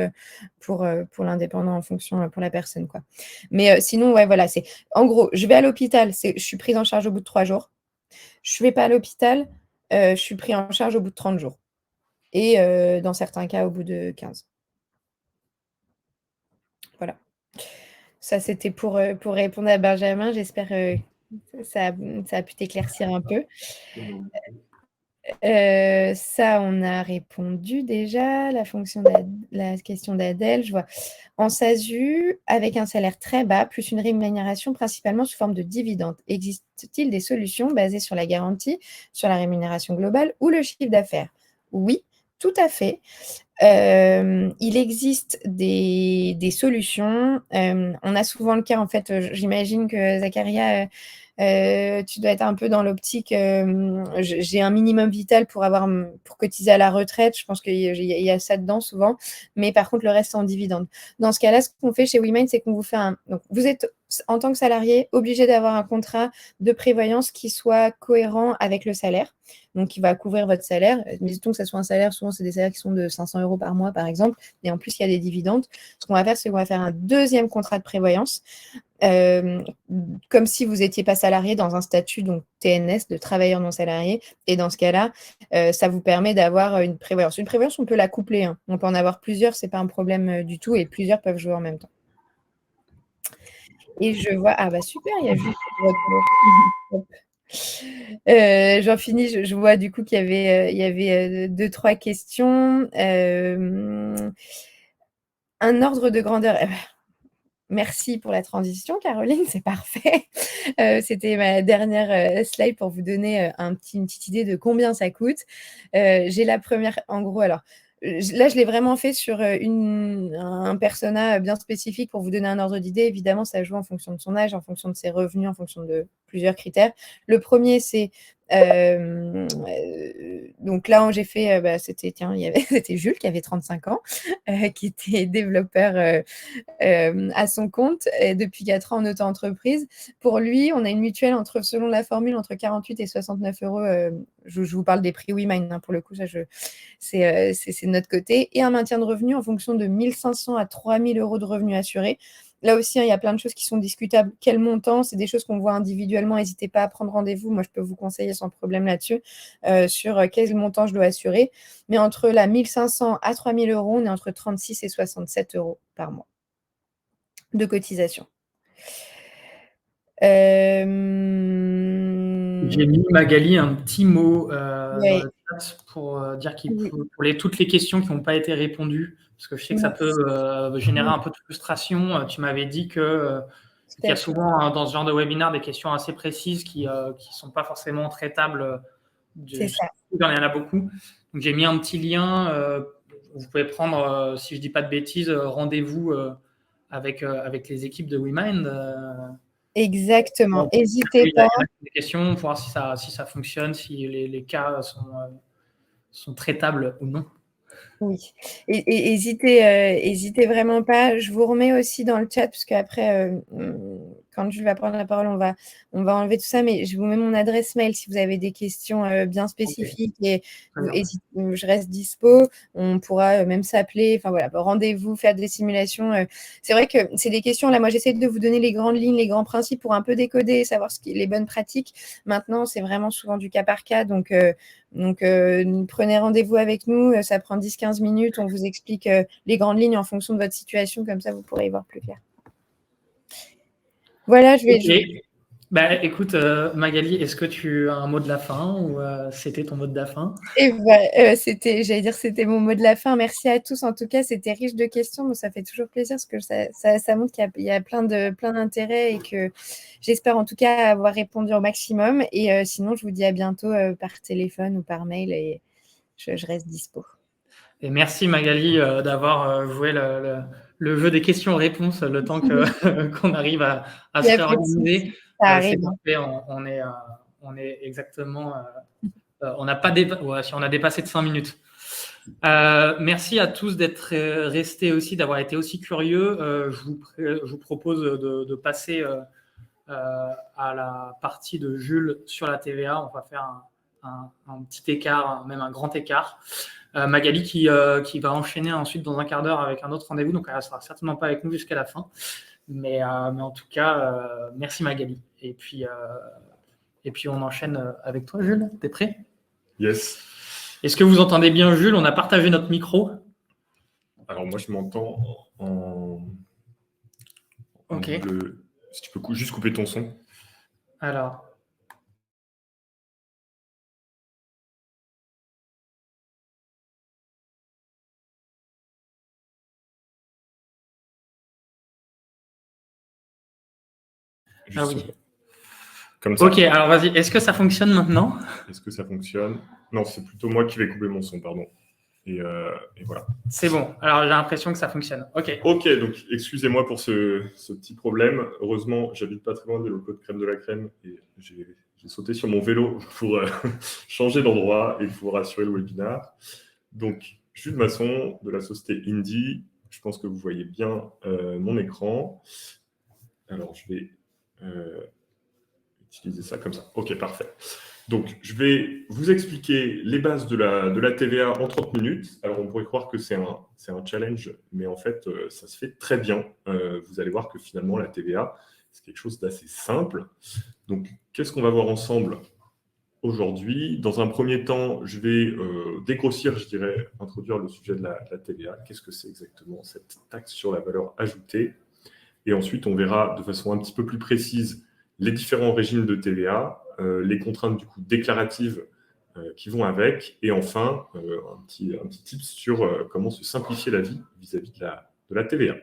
pour l'indépendant en fonction, pour la personne, quoi. Mais, sinon, ouais, voilà, c'est en gros, je vais à l'hôpital, je suis prise en charge au bout de 3 jours. Je vais pas à l'hôpital, je suis pris en charge au bout de 30 jours et dans certains cas, au bout de 15. Voilà. Ça, c'était pour répondre à Benjamin. J'espère, ça a pu t'éclaircir un peu. Ça, on a répondu déjà. La question d'Adèle, je vois. En SASU, avec un salaire très bas, plus une rémunération principalement sous forme de dividendes, existe-t-il des solutions basées sur la garantie, sur la rémunération globale ou le chiffre d'affaires? Oui, tout à fait. Il existe des solutions. On a souvent le cas, en fait, j'imagine que Zacharia, tu dois être un peu dans l'optique, j'ai un minimum vital pour cotiser à la retraite. Je pense qu'il y a ça dedans souvent, mais par contre le reste en dividende. Dans ce cas-là, ce qu'on fait chez WeMind, c'est qu'on vous fait donc vous êtes en tant que salarié obligé d'avoir un contrat de prévoyance qui soit cohérent avec le salaire, donc qui va couvrir votre salaire. Mettons que ça soit un salaire, souvent c'est des salaires qui sont de 500 € par mois par exemple, et en plus il y a des dividendes. Ce qu'on va faire, c'est qu'on va faire un deuxième contrat de prévoyance, comme si vous n'étiez pas salarié dans un statut donc TNS, de travailleur non salarié. Et dans ce cas-là, ça vous permet d'avoir une prévoyance. Une prévoyance, on peut la coupler, hein. On peut en avoir plusieurs, c'est pas un problème du tout, et plusieurs peuvent jouer en même temps. Et je vois, ah bah super, il y a juste j'en finis, je vois du coup il y avait 2-3 questions. Un ordre de grandeur. Merci pour la transition Caroline, c'est parfait. C'était ma dernière, slide pour vous donner, une petite idée de combien ça coûte. J'ai la première en gros alors, là je l'ai vraiment fait sur, un persona, bien spécifique pour vous donner un ordre d'idée. Évidemment, ça joue en fonction de son âge, en fonction de ses revenus, en fonction de plusieurs critères. Le premier, c'est, donc là où j'ai fait, bah, c'était Jules qui avait 35 ans, qui était développeur, à son compte et depuis 4 ans en auto-entreprise. Pour lui, on a une mutuelle selon la formule, entre 48 et 69 €. Je vous parle des prix WeMind, hein, pour le coup, ça c'est de notre côté, et un maintien de revenus en fonction de 1 500 à 3 000 € de revenus assurés. Là aussi, hein, il y a plein de choses qui sont discutables. Quel montant? C'est des choses qu'on voit individuellement. N'hésitez pas à prendre rendez-vous. Moi, je peux vous conseiller sans problème là-dessus, sur quel montant je dois assurer. Mais entre 1 500 à 3 000 €, on est entre 36 et 67 € par mois de cotisation. J'ai mis Magali un petit mot dans Ouais. le chat pour dire Oui. pour toutes les questions qui n'ont pas été répondues, parce que je sais que ça peut générer un peu de frustration. Tu m'avais dit qu'il y a souvent dans ce genre de webinaire des questions assez précises qui sont pas forcément traitables. C'est ça. Il y en a beaucoup. Donc j'ai mis un petit lien. Vous pouvez prendre, si je dis pas de bêtises, rendez-vous avec les équipes de WeMind. Exactement. Il N'hésitez y a pas. des questions pour voir si ça fonctionne, si les cas sont traitables ou non. Oui. Et hésitez vraiment pas. Je vous remets aussi dans le chat, parce qu'après, quand Jules va prendre la parole, on va enlever tout ça, mais je vous mets mon adresse mail si vous avez des questions bien spécifiques. Et je reste dispo. On pourra même s'appeler. Enfin voilà, rendez-vous, faire des simulations. C'est vrai que c'est des questions. Là, moi, j'essaie de vous donner les grandes lignes, les grands principes pour un peu décoder, savoir les bonnes pratiques. Maintenant, c'est vraiment souvent du cas par cas. Donc, prenez rendez-vous avec nous, ça prend 10-15 minutes, on vous explique les grandes lignes en fonction de votre situation, comme ça vous pourrez y voir plus clair. Voilà, Bah, écoute, Magali, est-ce que tu as un mot de la fin ou c'était ton mot de la fin? C'était mon mot de la fin. Merci à tous. En tout cas, c'était riche de questions, mais ça fait toujours plaisir parce que ça montre qu'il y a plein d'intérêts et que j'espère en tout cas avoir répondu au maximum. Et sinon, je vous dis à bientôt par téléphone ou par mail et je reste dispo. Et merci Magali d'avoir joué le jeu des questions-réponses le temps qu'on arrive à se réorganiser. C'est parfait, on est exactement. On n'a pas si on a dépassé de 5 minutes. Merci à tous d'être restés aussi, d'avoir été aussi curieux. Je vous propose de passer à la partie de Jules sur la TVA. On va faire un petit écart, même un grand écart. Magali qui va enchaîner ensuite dans un quart d'heure avec un autre rendez-vous, donc elle ne sera certainement pas avec nous jusqu'à la fin. Mais en tout cas, merci Magali. Et puis on enchaîne avec toi, Jules. T'es prêt? Yes. Est-ce que vous entendez bien, Jules? On a partagé notre micro. Alors moi, je m'entends en... Ok. Si tu peux juste couper ton son. Alors... Juste oui. Comme ça. Ok, alors vas-y. Est-ce que ça fonctionne maintenant? Est-ce que ça fonctionne? Non, c'est plutôt moi qui vais couper mon son, pardon. Et voilà. C'est bon. Alors j'ai l'impression que ça fonctionne. Ok. Ok, donc excusez-moi pour ce petit problème. Heureusement, j'habite pas très loin des locaux de Crème de la Crème et j'ai sauté sur mon vélo pour changer d'endroit et pour assurer le webinaire. Donc, Jules Masson de la société Indie. Je pense que vous voyez bien mon écran. Alors, je vais utiliser ça comme ça. Ok, parfait. Donc, je vais vous expliquer les bases de la TVA en 30 minutes. Alors, on pourrait croire que c'est un challenge, mais en fait, ça se fait très bien. Vous allez voir que finalement, la TVA, c'est quelque chose d'assez simple. Donc, qu'est-ce qu'on va voir ensemble aujourd'hui? Dans un premier temps, je vais dégrossir, je dirais, introduire le sujet de la TVA. Qu'est-ce que c'est exactement cette taxe sur la valeur ajoutée? Et ensuite, on verra de façon un petit peu plus précise les différents régimes de TVA, les contraintes du coup déclaratives qui vont avec, et enfin un petit tips sur comment se simplifier la vie vis-à-vis de la TVA.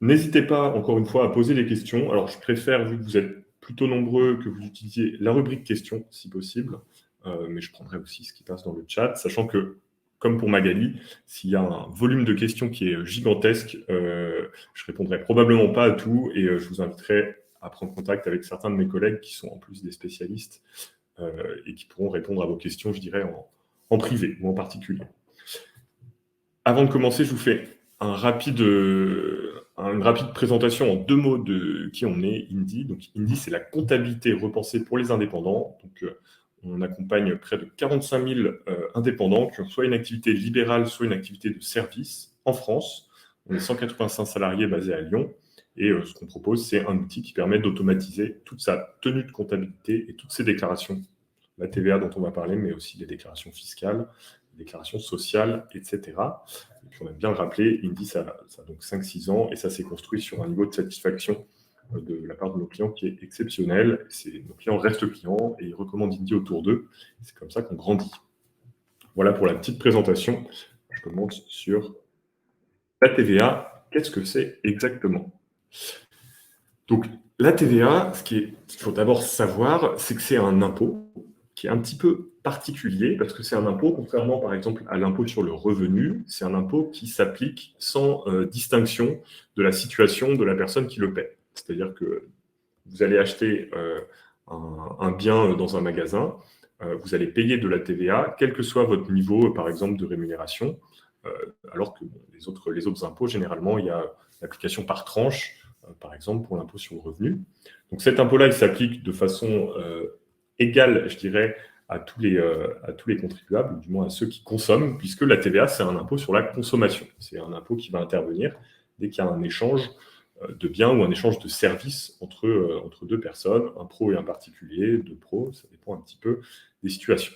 N'hésitez pas, encore une fois, à poser des questions. Alors, je préfère, vu que vous êtes plutôt nombreux, que vous utilisiez la rubrique questions, si possible, mais je prendrai aussi ce qui passe dans le chat, sachant que, comme pour Magali, s'il y a un volume de questions qui est gigantesque, je répondrai probablement pas à tout, et je vous inviterai à prendre contact avec certains de mes collègues qui sont en plus des spécialistes et qui pourront répondre à vos questions, je dirais, en privé ou en particulier. Avant de commencer, je vous fais une rapide présentation en 2 mots de qui on est, Indie. Donc, Indie, c'est la comptabilité repensée pour les indépendants. Donc, on accompagne près de 45 000 indépendants qui ont soit une activité libérale, soit une activité de service en France. On est 185 salariés basés à Lyon. Et ce qu'on propose, c'est un outil qui permet d'automatiser toute sa tenue de comptabilité et toutes ses déclarations. La TVA dont on va parler, mais aussi les déclarations fiscales, les déclarations sociales, etc. Et puis on aime bien le rappeler, Indie, ça a donc 5-6 ans et ça s'est construit sur un niveau de satisfaction de la part de nos clients qui est exceptionnel. Nos clients restent clients et ils recommandent Indie autour d'eux. C'est comme ça qu'on grandit. Voilà pour la petite présentation. Je commence sur la TVA. Qu'est-ce que c'est exactement? Donc, la TVA, ce qu'il faut d'abord savoir, c'est que c'est un impôt qui est un petit peu particulier parce que c'est un impôt, contrairement par exemple à l'impôt sur le revenu, c'est un impôt qui s'applique sans distinction de la situation de la personne qui le paie. C'est-à-dire que vous allez acheter un bien dans un magasin, vous allez payer de la TVA, quel que soit votre niveau, par exemple, de rémunération, alors que les autres impôts, généralement, il y a l'application par tranche, par exemple, pour l'impôt sur le revenu. Donc cet impôt-là, il s'applique de façon égale, je dirais, à tous les contribuables, ou du moins à ceux qui consomment, puisque la TVA, c'est un impôt sur la consommation. C'est un impôt qui va intervenir dès qu'il y a un échange de biens ou un échange de services entre deux personnes, un pro et un particulier, deux pros, ça dépend un petit peu des situations.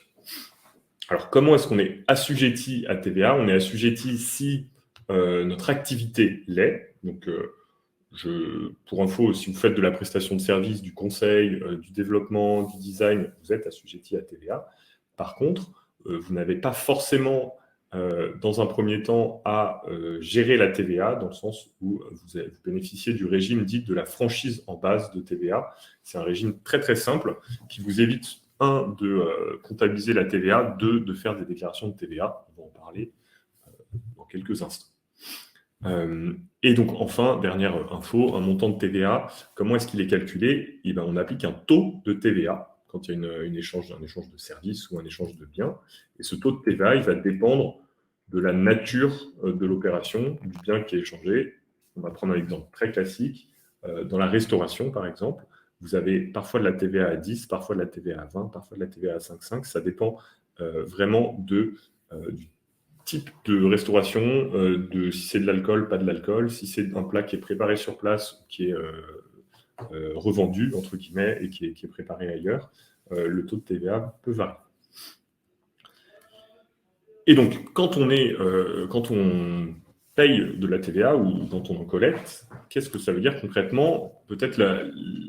Alors, comment est-ce qu'on est assujetti à TVA? On est assujetti si notre activité l'est. Donc, pour info, si vous faites de la prestation de service, du conseil, du développement, du design, vous êtes assujetti à TVA. Par contre, vous n'avez pas forcément, dans un premier temps, à gérer la TVA, dans le sens où vous bénéficiez du régime dit de la franchise en base de TVA. C'est un régime très très simple qui vous évite, un, de comptabiliser la TVA, deux, de faire des déclarations de TVA. On va en parler dans quelques instants. Et donc, enfin, dernière info, un montant de TVA, comment est-ce qu'il est calculé? Eh ben, on applique un taux de TVA quand il y a un échange de services ou un échange de biens. Et ce taux de TVA, il va dépendre de la nature de l'opération, du bien qui est échangé. On va prendre un exemple très classique. Dans la restauration, par exemple, vous avez parfois de la TVA à 10, parfois de la TVA à 20, parfois de la TVA à 5,5. Ça dépend vraiment du type de restauration, si c'est de l'alcool, pas de l'alcool, si c'est un plat qui est préparé sur place, qui est revendu, entre guillemets, et qui est préparé ailleurs, le taux de TVA peut varier. Et donc, quand on paye de la TVA ou quand on en collecte, qu'est-ce que ça veut dire concrètement? Peut-être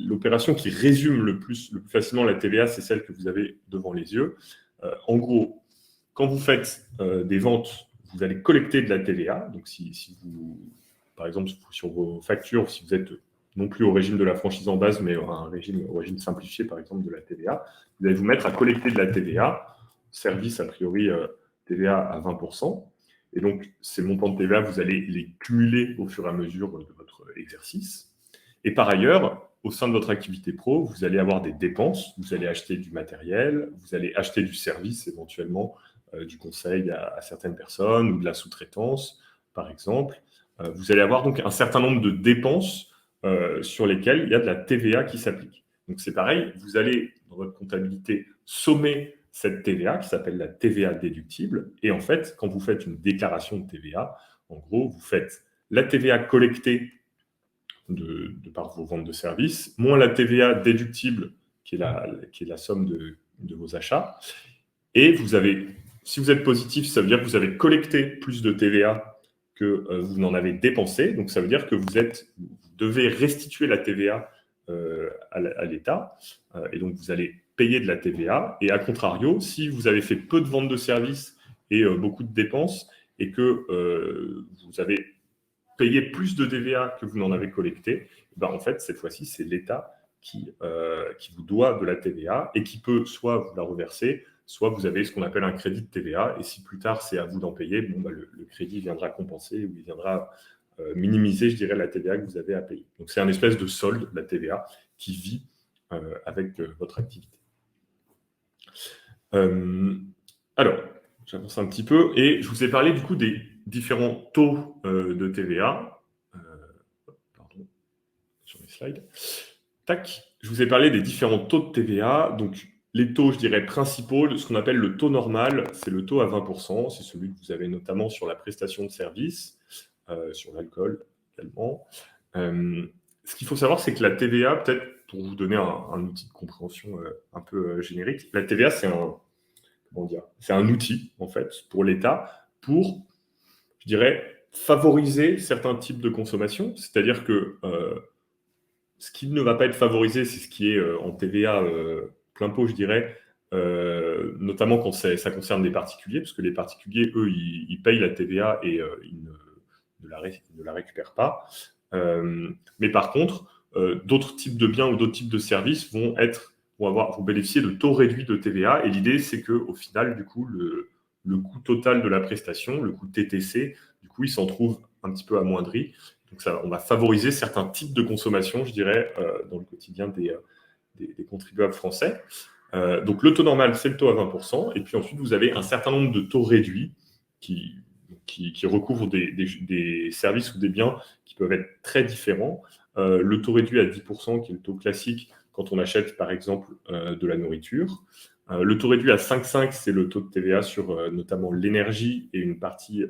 l'opération qui résume le plus facilement la TVA, c'est celle que vous avez devant les yeux. En gros, quand vous faites des ventes, vous allez collecter de la TVA. Donc, si vous, par exemple, sur vos factures, si vous êtes non plus au régime de la franchise en base, mais au régime simplifié, par exemple, de la TVA, vous allez vous mettre à collecter de la TVA, service a priori TVA à 20%. Et donc, ces montants de TVA, vous allez les cumuler au fur et à mesure de votre exercice. Et par ailleurs, au sein de votre activité pro, vous allez avoir des dépenses, vous allez acheter du matériel, vous allez acheter du service éventuellement, du conseil à certaines personnes ou de la sous-traitance, par exemple. Vous allez avoir donc un certain nombre de dépenses sur lesquelles il y a de la TVA qui s'applique. Donc c'est pareil, vous allez dans votre comptabilité sommer cette TVA qui s'appelle la TVA déductible. Et en fait, quand vous faites une déclaration de TVA, en gros, vous faites la TVA collectée de par vos ventes de services, moins la TVA déductible qui est la somme de vos achats. Et si vous êtes positif, ça veut dire que vous avez collecté plus de TVA que vous n'en avez dépensé. Donc, ça veut dire que vous devez restituer la TVA à l'État. Et donc, vous allez payer de la TVA. Et à contrario, si vous avez fait peu de ventes de services et beaucoup de dépenses et que vous avez payé plus de TVA que vous n'en avez collecté, ben en fait, cette fois-ci, c'est l'État qui vous doit de la TVA et qui peut soit vous la reverser, soit vous avez ce qu'on appelle un crédit de TVA. Et si plus tard, c'est à vous d'en payer, le crédit viendra compenser ou il viendra minimiser, je dirais, la TVA que vous avez à payer. Donc, c'est un espèce de solde, la TVA, qui vit avec votre activité. Alors, j'avance un petit peu et je vous ai parlé du coup des différents taux de TVA. Pardon, sur mes slides. Tac, je vous ai parlé des différents taux de TVA. Donc, les taux, je dirais, principaux, ce qu'on appelle le taux normal, c'est le taux à 20%. C'est celui que vous avez notamment sur la prestation de service, sur l'alcool également. Ce qu'il faut savoir, c'est que la TVA, peut-être pour vous donner un outil de compréhension un peu générique, la TVA, c'est un outil, en fait, pour l'État, pour, je dirais, favoriser certains types de consommation. C'est-à-dire que ce qui ne va pas être favorisé, c'est ce qui est en TVA plein pot, je dirais, notamment quand ça concerne les particuliers, parce que les particuliers, eux, ils payent la TVA et ils ne la récupèrent pas. Mais par contre, d'autres types de biens ou d'autres types de services vont bénéficier de taux réduits de TVA. Et l'idée, c'est qu'au final, du coup, le coût total de la prestation, le coût TTC, du coup, il s'en trouve un petit peu amoindri. Donc, on va favoriser certains types de consommation, je dirais, dans le quotidien des contribuables français. Donc, le taux normal, c'est le taux à 20%. Et puis ensuite, vous avez un certain nombre de taux réduits qui recouvrent des services ou des biens qui peuvent être très différents. Le taux réduit à 10%, qui est le taux classique quand on achète, par exemple, de la nourriture. Le taux réduit à 5,5, c'est le taux de TVA sur notamment l'énergie et une partie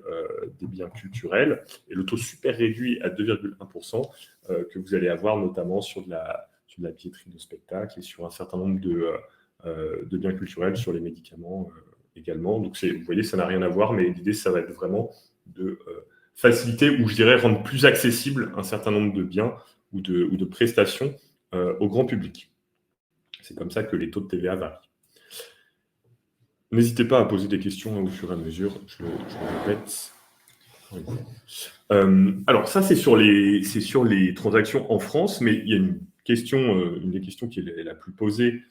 des biens culturels. Et le taux super réduit à 2,1% que vous allez avoir notamment sur de la billetterie de spectacle et sur un certain nombre de biens culturels, sur les médicaments également. Donc, vous voyez, ça n'a rien à voir, mais l'idée, ça va être vraiment de faciliter ou, je dirais, rendre plus accessible un certain nombre de biens ou de prestations au grand public. C'est comme ça que les taux de TVA varient. N'hésitez pas à poser des questions au fur et à mesure, je le répète. Alors, ça, c'est sur les transactions en France, mais il y a une des questions qui est la plus posée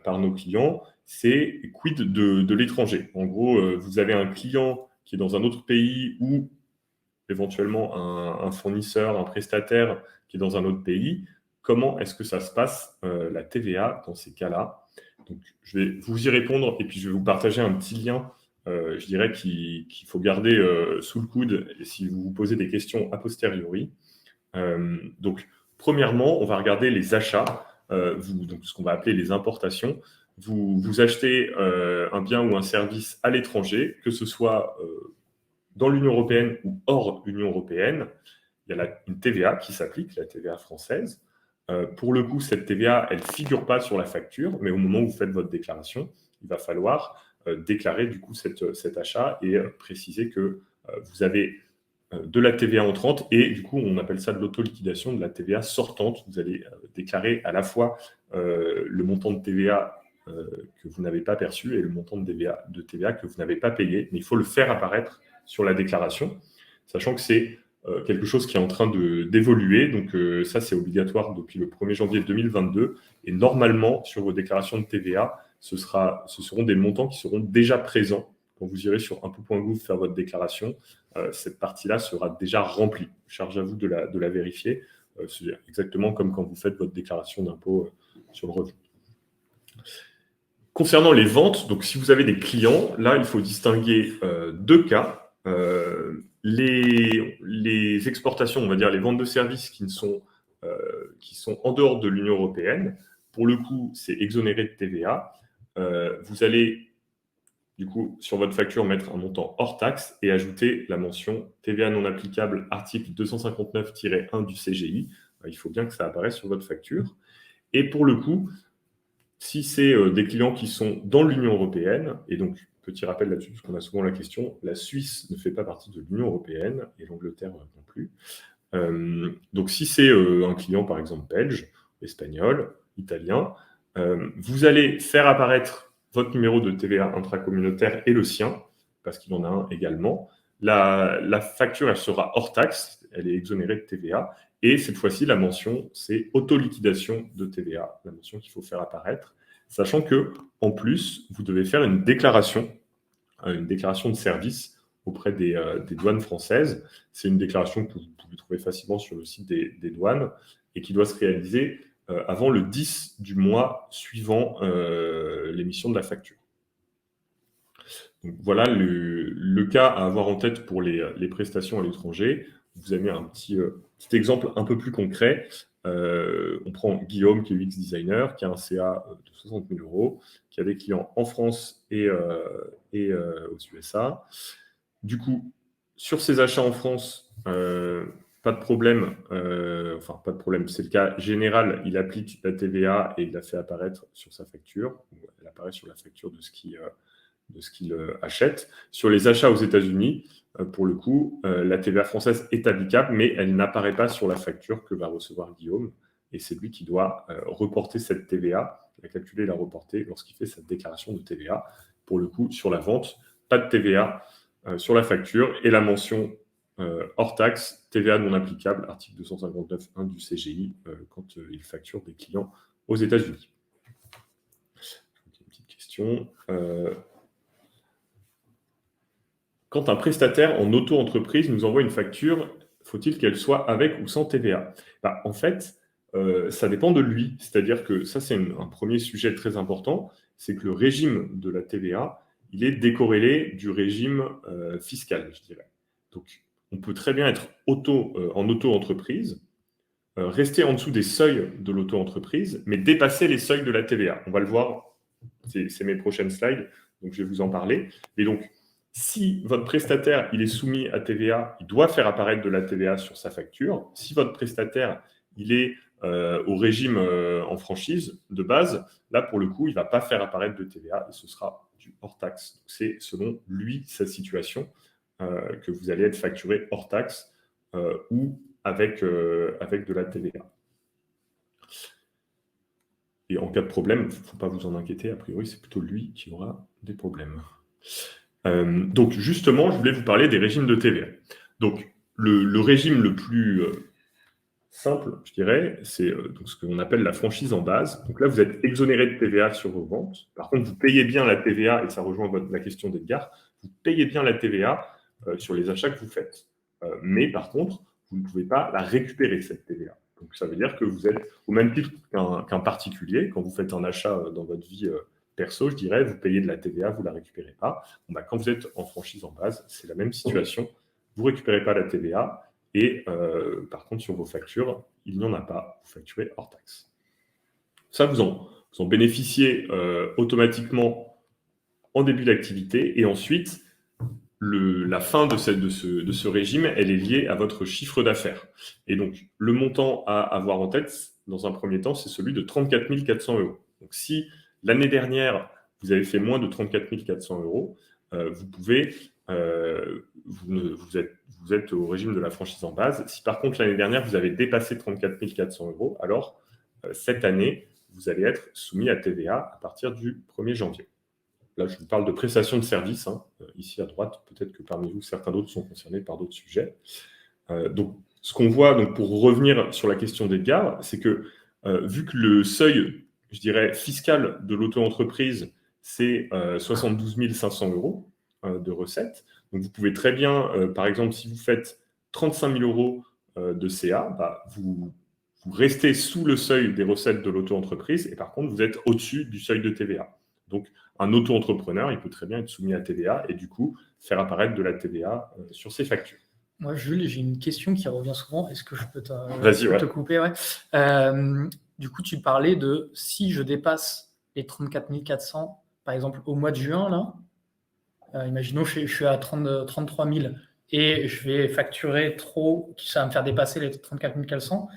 par nos clients, c'est quid de l'étranger. En gros, vous avez un client qui est dans un autre pays ou éventuellement un fournisseur, un prestataire qui est dans un autre pays. Comment est-ce que ça se passe, la TVA, dans ces cas-là? Donc, je vais vous y répondre et puis je vais vous partager un petit lien, je dirais, qu'il faut garder sous le coude si vous vous posez des questions a posteriori. Donc, premièrement, on va regarder les achats, donc ce qu'on va appeler les importations. Vous achetez un bien ou un service à l'étranger, que ce soit dans l'Union européenne ou hors Union européenne. Il y a une TVA qui s'applique, la TVA française. Pour le coup, cette TVA, elle ne figure pas sur la facture, mais au moment où vous faites votre déclaration, il va falloir déclarer du coup cet achat et préciser que vous avez de la TVA entrante et du coup, on appelle ça de l'autoliquidation de la TVA sortante. Vous allez déclarer à la fois le montant de TVA que vous n'avez pas perçu et le montant de TVA que vous n'avez pas payé, mais il faut le faire apparaître sur la déclaration, sachant que c'est quelque chose qui est en train d'évoluer. Donc ça, c'est obligatoire depuis le 1er janvier 2022. Et normalement, sur vos déclarations de TVA, ce seront des montants qui seront déjà présents. Quand vous irez sur impôts.gouv faire votre déclaration, cette partie-là sera déjà remplie. Charge à vous de la vérifier. C'est exactement comme quand vous faites votre déclaration d'impôt sur le revenu. Concernant les ventes, donc si vous avez des clients, là, il faut distinguer deux cas. Les exportations, on va dire les ventes de services qui sont en dehors de l'Union européenne, pour le coup, c'est exonéré de TVA. Vous allez, du coup, sur votre facture, mettre un montant hors taxe et ajouter la mention TVA non applicable, article 259-1 du CGI. Il faut bien que ça apparaisse sur votre facture. Et pour le coup, si c'est des clients qui sont dans l'Union européenne, et donc, petit rappel là-dessus, parce qu'on a souvent la question, la Suisse ne fait pas partie de l'Union européenne et l'Angleterre non plus. Donc, si c'est un client, par exemple, belge, espagnol, italien, vous allez faire apparaître votre numéro de TVA intracommunautaire et le sien, parce qu'il en a un également. La facture, elle sera hors taxe, elle est exonérée de TVA. Et cette fois-ci, la mention, c'est autoliquidation de TVA, la mention qu'il faut faire apparaître, sachant que en plus, vous devez faire une déclaration de service auprès des douanes françaises. C'est une déclaration que vous pouvez trouver facilement sur le site des douanes et qui doit se réaliser avant le 10 du mois suivant l'émission de la facture. Donc, voilà le cas à avoir en tête pour les prestations à l'étranger. Vous avez un petit exemple un peu plus concret. On prend Guillaume, qui est UX designer, qui a un CA de 60 000 €, qui a des clients en France et aux USA. Du coup, sur ses achats en France, pas de problème. Pas de problème. C'est le cas général. Il applique la TVA et il la fait apparaître sur sa facture. Elle apparaît sur la facture de ce qu'il achète. Sur les achats aux États-Unis, pour le coup, la TVA française est applicable, mais elle n'apparaît pas sur la facture que va recevoir Guillaume. et c'est lui qui doit reporter cette TVA, la calculer et la reporter lorsqu'il fait sa déclaration de TVA. Pour le coup, sur la vente, pas de TVA sur la facture et la mention hors taxe, TVA non applicable, article 259.1 du CGI, quand il facture des clients aux États-Unis. Une petite question. Quand un prestataire en auto-entreprise nous envoie une facture, faut-il qu'elle soit avec ou sans TVA? En fait, ça dépend de lui. C'est-à-dire que ça, c'est un premier sujet très important, c'est que le régime de la TVA, il est décorrélé du régime fiscal, je dirais. Donc, on peut très bien être en auto-entreprise, rester en dessous des seuils de l'auto-entreprise, mais dépasser les seuils de la TVA. On va le voir, c'est mes prochaines slides, donc je vais vous en parler. Et donc, si votre prestataire il est soumis à TVA, il doit faire apparaître de la TVA sur sa facture. Si votre prestataire il est au régime en franchise de base, là pour le coup, il ne va pas faire apparaître de TVA et ce sera du hors taxe. C'est selon lui, sa situation, que vous allez être facturé hors taxe ou avec de la TVA. Et en cas de problème, il ne faut pas vous en inquiéter, a priori, c'est plutôt lui qui aura des problèmes. Donc, justement, je voulais vous parler des régimes de TVA. Donc, le régime le plus simple, je dirais, c'est ce qu'on appelle la franchise en base. Donc là, vous êtes exonéré de TVA sur vos ventes. Par contre, vous payez bien la TVA, et ça rejoint la question d'Edgar, vous payez bien la TVA sur les achats que vous faites. Mais par contre, vous ne pouvez pas la récupérer, cette TVA. Donc, ça veut dire que vous êtes au même titre qu'un particulier. Quand vous faites un achat dans votre vie perso, je dirais, vous payez de la TVA, vous ne la récupérez pas. Quand vous êtes en franchise en base, c'est la même situation. Vous ne récupérez pas la TVA et par contre, sur vos factures, il n'y en a pas. Vous facturez hors taxe. Ça, vous en bénéficiez automatiquement en début d'activité et ensuite, la fin de ce régime, elle est liée à votre chiffre d'affaires. Et donc, le montant à avoir en tête, dans un premier temps, c'est celui de 34 400 €. Donc, si l'année dernière, vous avez fait moins de 34 400 €, vous pouvez, vous êtes au régime de la franchise en base. Si par contre, l'année dernière, vous avez dépassé 34 400 €, alors cette année, vous allez être soumis à TVA à partir du 1er janvier. Là, je vous parle de prestations de services. Ici à droite, peut-être que parmi vous, certains d'autres sont concernés par d'autres sujets. Donc, ce qu'on voit, donc, pour revenir sur la question d'Edgar, c'est que vu que le seuil, je dirais, fiscal de l'auto-entreprise, c'est 72 500 € de recettes, donc vous pouvez très bien, par exemple, si vous faites 35 000 € de CA, vous restez sous le seuil des recettes de l'auto-entreprise et par contre, vous êtes au-dessus du seuil de TVA. Donc, un auto-entrepreneur, il peut très bien être soumis à TVA et du coup, faire apparaître de la TVA sur ses factures. Moi, Jules, j'ai une question qui revient souvent. Est-ce que je peux te couper? Du coup, tu parlais de si je dépasse les 34 400, par exemple, au mois de juin, là, imaginons je suis à 33 000 et je vais facturer trop, ça va me faire dépasser les 34 400.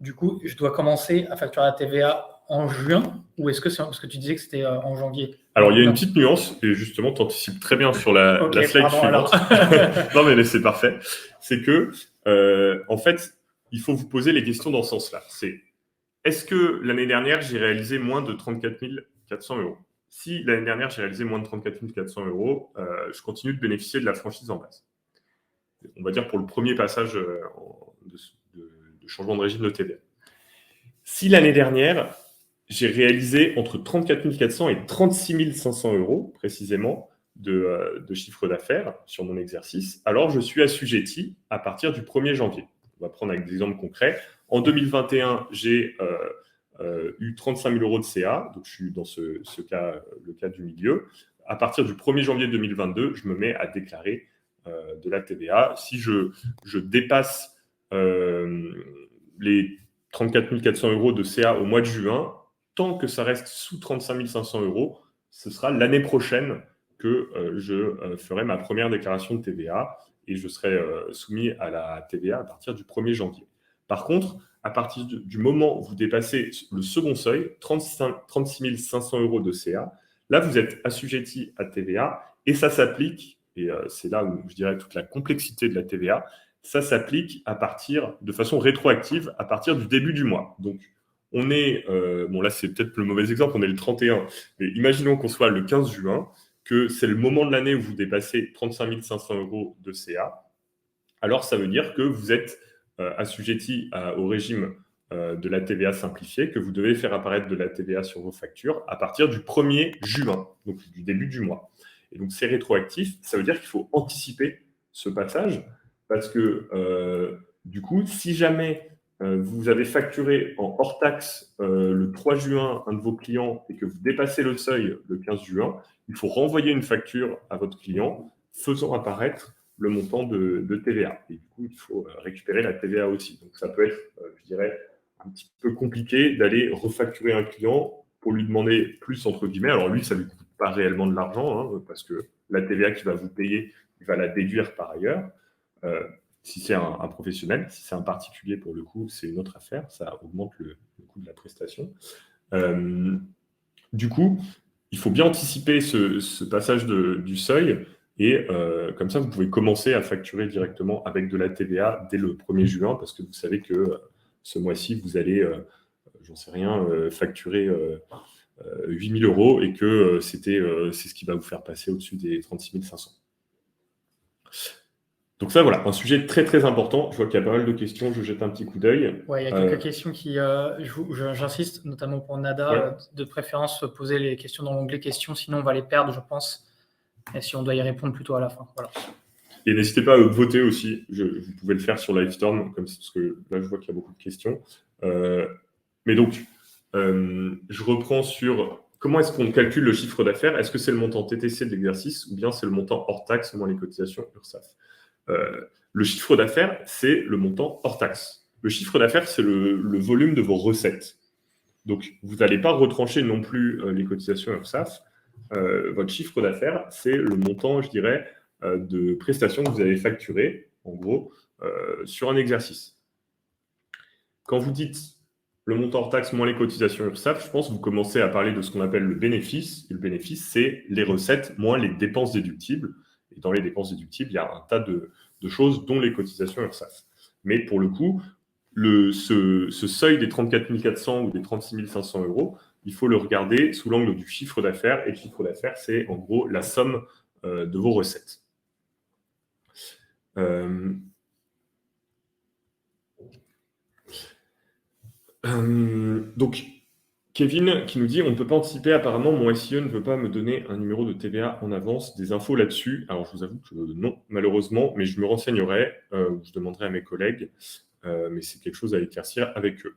Du coup, je dois commencer à facturer la TVA en juin ou est-ce que c'est parce que tu disais que c'était en janvier? Alors, il y a une petite nuance, et justement, tu anticipes très bien sur la slide suivante. Non, mais c'est parfait. C'est que, en fait, il faut vous poser les questions dans ce sens-là. C'est, est-ce que l'année dernière, j'ai réalisé moins de 34 400 €? Si l'année dernière, j'ai réalisé moins de 34 400 €, je continue de bénéficier de la franchise en base. On va dire pour le premier passage de changement de régime de TVA. Si l'année dernière, j'ai réalisé entre 34 400 et 36 500 € précisément de chiffre d'affaires sur mon exercice, alors je suis assujetti à partir du 1er janvier. On va prendre avec des exemples concrets. En 2021, j'ai eu 35 000 € de CA, donc je suis dans ce cas, le cas du milieu. À partir du 1er janvier 2022, je me mets à déclarer de la TVA. Si je dépasse les 34 400 € de CA au mois de juin, tant que ça reste sous 35 500 €, ce sera l'année prochaine que je ferai ma première déclaration de TVA et je serai soumis à la TVA à partir du 1er janvier. Par contre, à partir du moment où vous dépassez le second seuil, 36 500 € de CA, là, vous êtes assujetti à TVA et ça s'applique, et c'est là où je dirais toute la complexité de la TVA, ça s'applique de façon rétroactive à partir du début du mois. Donc, on est, bon là c'est peut-être le mauvais exemple, on est le 31, mais imaginons qu'on soit le 15 juin, que c'est le moment de l'année où vous dépassez 35 500 € de CA, alors ça veut dire que vous êtes assujetti au régime de la TVA simplifiée, que vous devez faire apparaître de la TVA sur vos factures à partir du 1er juin, donc du début du mois. Et donc c'est rétroactif, ça veut dire qu'il faut anticiper ce passage, parce que du coup, si jamais vous avez facturé en hors taxe le 3 juin un de vos clients et que vous dépassez le seuil le 15 juin, il faut renvoyer une facture à votre client faisant apparaître le montant de TVA. Et du coup, il faut récupérer la TVA aussi. Donc ça peut être, je dirais, un petit peu compliqué d'aller refacturer un client pour lui demander plus, entre guillemets. Alors lui, ça ne lui coûte pas réellement de l'argent, hein, parce que la TVA qu'il va vous payer, il va la déduire par ailleurs. Si c'est un professionnel, si c'est un particulier, pour le coup, c'est une autre affaire, ça augmente le coût de la prestation. Du coup, il faut bien anticiper ce passage du seuil, et comme ça, vous pouvez commencer à facturer directement avec de la TVA dès le 1er juin, parce que vous savez que ce mois-ci, vous allez, j'en sais rien, facturer 8 000 € et que c'est ce qui va vous faire passer au-dessus des 36 500. Donc ça, voilà, un sujet très très important. Je vois qu'il y a pas mal de questions, je jette un petit coup d'œil. Ouais, il y a quelques questions qui, j'insiste, notamment pour Nada, de préférence poser les questions dans l'onglet questions, sinon on va les perdre, je pense, et si on doit y répondre plutôt à la fin. Voilà. Et n'hésitez pas à voter aussi, vous pouvez le faire sur Livestorm, parce que là je vois qu'il y a beaucoup de questions. Mais donc, je reprends sur comment est-ce qu'on calcule le chiffre d'affaires. Est-ce que c'est le montant TTC de l'exercice ou bien c'est le montant hors taxe moins les cotisations URSSAF? Le chiffre d'affaires, c'est le montant hors taxe. Le chiffre d'affaires, c'est le volume de vos recettes. Donc, vous n'allez pas retrancher non plus les cotisations URSSAF. Votre chiffre d'affaires, c'est le montant, je dirais, de prestations que vous avez facturées, en gros, sur un exercice. Quand vous dites le montant hors taxe moins les cotisations URSSAF, je pense que vous commencez à parler de ce qu'on appelle le bénéfice. Et le bénéfice, c'est les recettes moins les dépenses déductibles. Et dans les dépenses déductibles, il y a un tas de choses, dont les cotisations URSSAF. Mais pour le coup, ce seuil des 34 400 ou des 36 500 €, il faut le regarder sous l'angle du chiffre d'affaires. Et le chiffre d'affaires, c'est en gros la somme de vos recettes. Donc, Kevin qui nous dit « On ne peut pas anticiper, apparemment, mon SIE ne veut pas me donner un numéro de TVA en avance, des infos là-dessus ?» Alors, je vous avoue que non, malheureusement, mais je me renseignerai, je demanderai à mes collègues, mais c'est quelque chose à éclaircir avec eux.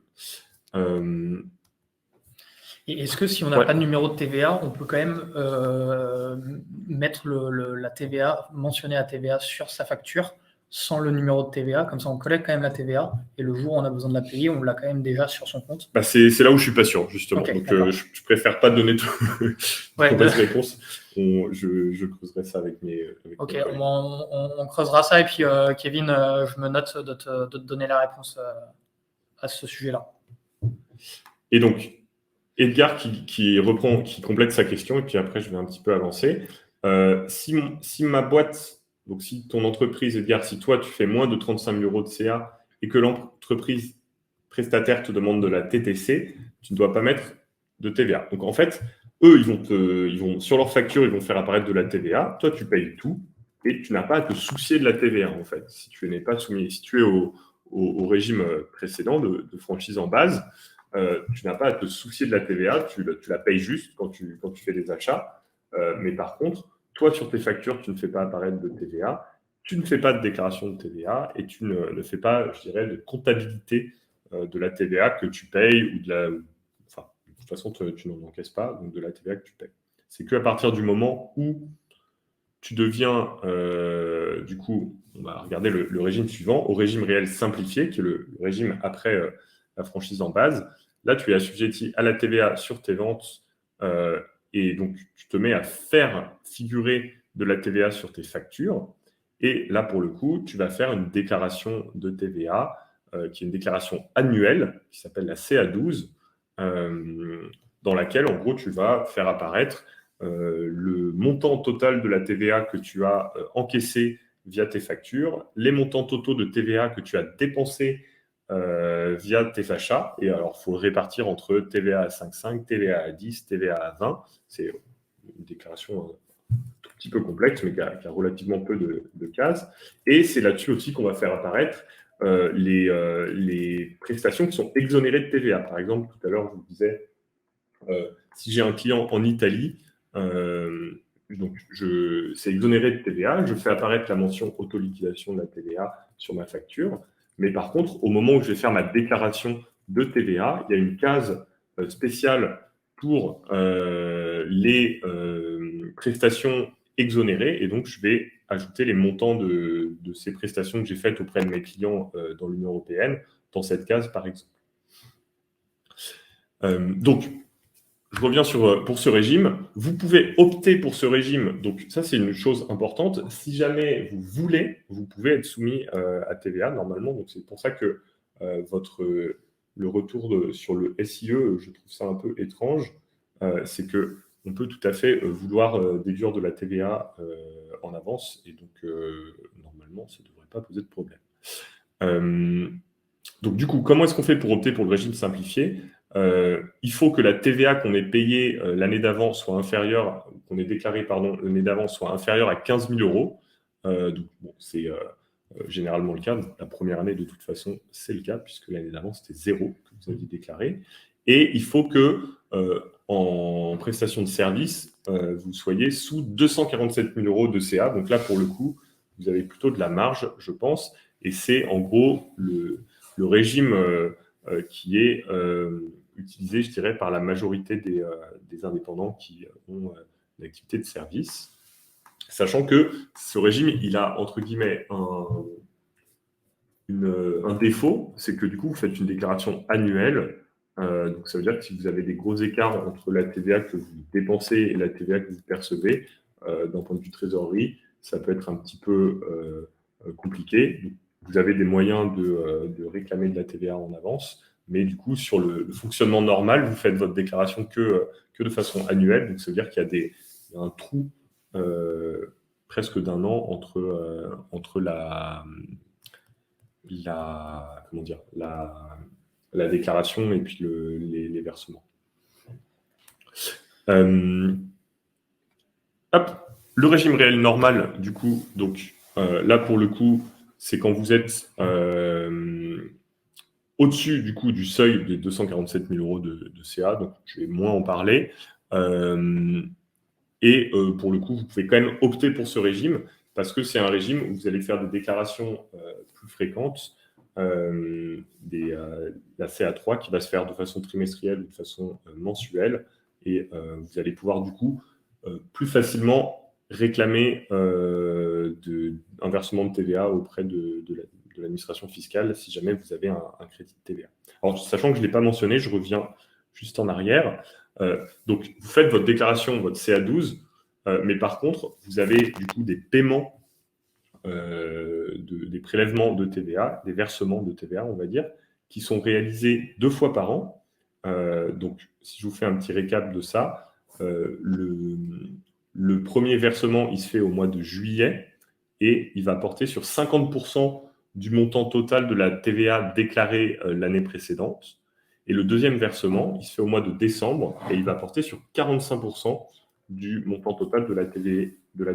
Et est-ce que si on n'a pas de numéro de TVA, on peut quand même mettre la TVA, mentionner la TVA sur sa facture sans le numéro de TVA, comme ça on collecte quand même la TVA, et le jour où on a besoin de la payer, on l'a quand même déjà sur son compte. C'est là où je suis pas sûr, justement. Okay, donc je préfère pas donner de réponse. Je creuserai ça avec mes Ok, on creusera ça, et puis Kevin, je me note de te donner la réponse à ce sujet-là. Et donc, Edgar qui complète sa question, et puis après je vais un petit peu avancer. Si ma boîte... Donc, si ton entreprise, Edgar, si toi, tu fais moins de 35 000 € de CA et que l'entreprise prestataire te demande de la TTC, tu ne dois pas mettre de TVA. Donc, en fait, eux, ils vont sur leur facture, ils vont faire apparaître de la TVA. Toi, tu payes tout et tu n'as pas à te soucier de la TVA, en fait. Si tu n'es pas soumis, si tu es au régime précédent de franchise en base, tu n'as pas à te soucier de la TVA. Tu la payes juste quand tu fais des achats. Mais par contre, toi, sur tes factures, tu ne fais pas apparaître de TVA, tu ne fais pas de déclaration de TVA et tu ne fais pas, je dirais, de comptabilité de la TVA que tu payes ou de toute façon, tu n'en encaisses pas, donc de la TVA que tu payes. C'est qu'à partir du moment où tu deviens, du coup, on va regarder le régime suivant, au régime réel simplifié, qui est le régime après la franchise en base. Là, tu es assujetti à la TVA sur tes ventes. Et donc, tu te mets à faire figurer de la TVA sur tes factures. Et là, pour le coup, tu vas faire une déclaration de TVA, qui est une déclaration annuelle, qui s'appelle la CA12, dans laquelle, en gros, tu vas faire apparaître le montant total de la TVA que tu as encaissé via tes factures, les montants totaux de TVA que tu as dépensés via tes achats. Et alors, il faut le répartir entre TVA à 5,5, TVA à 10, TVA à 20. C'est une déclaration un tout petit peu complexe, mais qui a relativement peu de cases. Et c'est là-dessus aussi qu'on va faire apparaître les prestations qui sont exonérées de TVA. Par exemple, tout à l'heure, je vous disais, si j'ai un client en Italie, donc c'est exonéré de TVA, je fais apparaître la mention auto-liquidation de la TVA sur ma facture. Mais par contre, au moment où je vais faire ma déclaration de TVA, il y a une case spéciale pour les prestations exonérées. Et donc, je vais ajouter les montants de ces prestations que j'ai faites auprès de mes clients dans l'Union européenne dans cette case, par exemple. Donc, je reviens pour ce régime. Vous pouvez opter pour ce régime. Donc, ça, c'est une chose importante. Si jamais vous voulez, vous pouvez être soumis à TVA normalement. Donc, c'est pour ça que le retour sur le SIE, je trouve ça un peu étrange. C'est qu'on peut tout à fait vouloir déduire de la TVA en avance. Et donc, normalement, ça ne devrait pas poser de problème. Donc, du coup, comment est-ce qu'on fait pour opter pour le régime simplifié ? Il faut que la TVA qu'on ait payée l'année d'avant soit inférieure, qu'on ait déclarée, pardon, l'année d'avant soit inférieure à 15 000 euros. Donc, bon, c'est généralement le cas. Donc, la première année, de toute façon, c'est le cas, puisque l'année d'avant, c'était 0 que vous aviez déclaré. Et il faut que, en prestation de service, vous soyez sous 247 000 euros de CA. Donc là, pour le coup, vous avez plutôt de la marge, je pense. Et c'est en gros le régime qui est utilisé, je dirais, par la majorité des indépendants qui ont une activité de service. Sachant que ce régime, il a, entre guillemets, un défaut, c'est que du coup, vous faites une déclaration annuelle. Donc, ça veut dire que si vous avez des gros écarts entre la TVA que vous dépensez et la TVA que vous percevez, d'un point de vue trésorerie, ça peut être un petit peu compliqué. Donc, vous avez des moyens de réclamer de la TVA en avance, mais du coup, sur le fonctionnement normal, vous faites votre déclaration que de façon annuelle. Donc, ça veut dire qu'il y a un trou presque d'un an entre la déclaration et puis les versements. Le régime réel normal, du coup, donc là pour le coup, c'est quand vous êtes au-dessus du coup du seuil des 247 000 euros de CA, donc je vais moins en parler. Et pour le coup, vous pouvez quand même opter pour ce régime parce que c'est un régime où vous allez faire des déclarations plus fréquentes, la CA3 qui va se faire de façon trimestrielle ou de façon mensuelle, et vous allez pouvoir du coup plus facilement réclamer un versement de TVA auprès de l'administration fiscale si jamais vous avez un crédit de TVA. Alors, sachant que je ne l'ai pas mentionné, je reviens juste en arrière. Donc, vous faites votre déclaration, votre CA12, mais par contre, vous avez du coup des paiements, des prélèvements de TVA, des versements de TVA, on va dire, qui sont réalisés 2 fois par an. Donc, si je vous fais un petit récap de ça, le premier versement, il se fait au mois de juillet et il va porter sur 50% du montant total de la TVA déclarée l'année précédente. Et le deuxième versement, il se fait au mois de décembre et il va porter sur 45% du montant total de la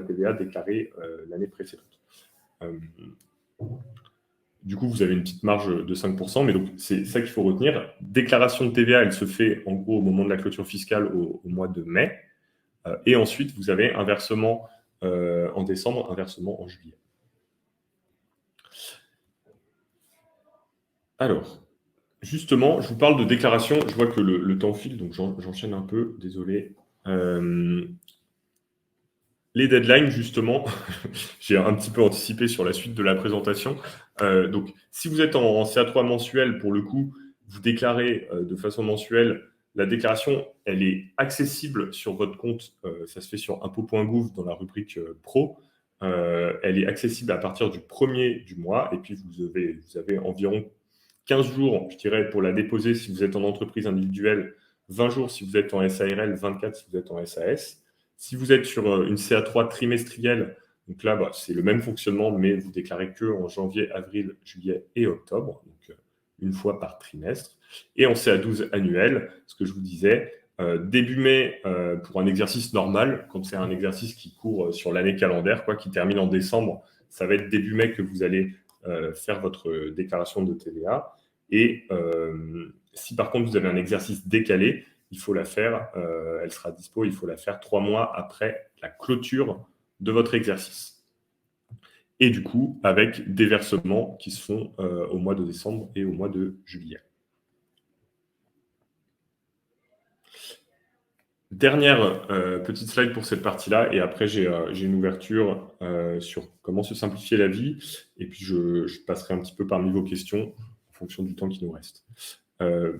TVA déclarée l'année précédente. Du coup, vous avez une petite marge de 5%, mais donc c'est ça qu'il faut retenir. Déclaration de TVA, elle se fait en gros au moment de la clôture fiscale au mois de mai. Et ensuite, vous avez un versement en décembre, un versement en juillet. Alors, justement, je vous parle de déclaration. Je vois que le temps file, donc j'enchaîne un peu. Désolé. Les deadlines, justement, j'ai un petit peu anticipé sur la suite de la présentation. Donc, si vous êtes en CA3 mensuel, pour le coup, vous déclarez de façon mensuelle. La déclaration, elle est accessible sur votre compte. Ça se fait sur impôts.gouv dans la rubrique Pro. Elle est accessible à partir du 1er du mois. Et puis, vous avez environ 15 jours, je dirais, pour la déposer si vous êtes en entreprise individuelle, 20 jours si vous êtes en SARL, 24 si vous êtes en SAS. Si vous êtes sur une CA3 trimestrielle, Donc là, c'est le même fonctionnement, mais vous déclarez que en janvier, avril, juillet et octobre, donc une fois par trimestre. Et en CA12 annuel, ce que je vous disais, début mai pour un exercice normal, quand c'est un exercice qui court sur l'année calendaire, qui termine en décembre, ça va être début mai que vous allez faire votre déclaration de TVA. Et si par contre vous avez un exercice décalé, il faut la faire, elle sera dispo, il faut la faire 3 mois après la clôture de votre exercice. Et du coup, avec des versements qui se font au mois de décembre et au mois de juillet. Dernière petite slide pour cette partie-là, et après j'ai une ouverture sur comment se simplifier la vie, et puis je passerai un petit peu parmi vos questions en fonction du temps qui nous reste.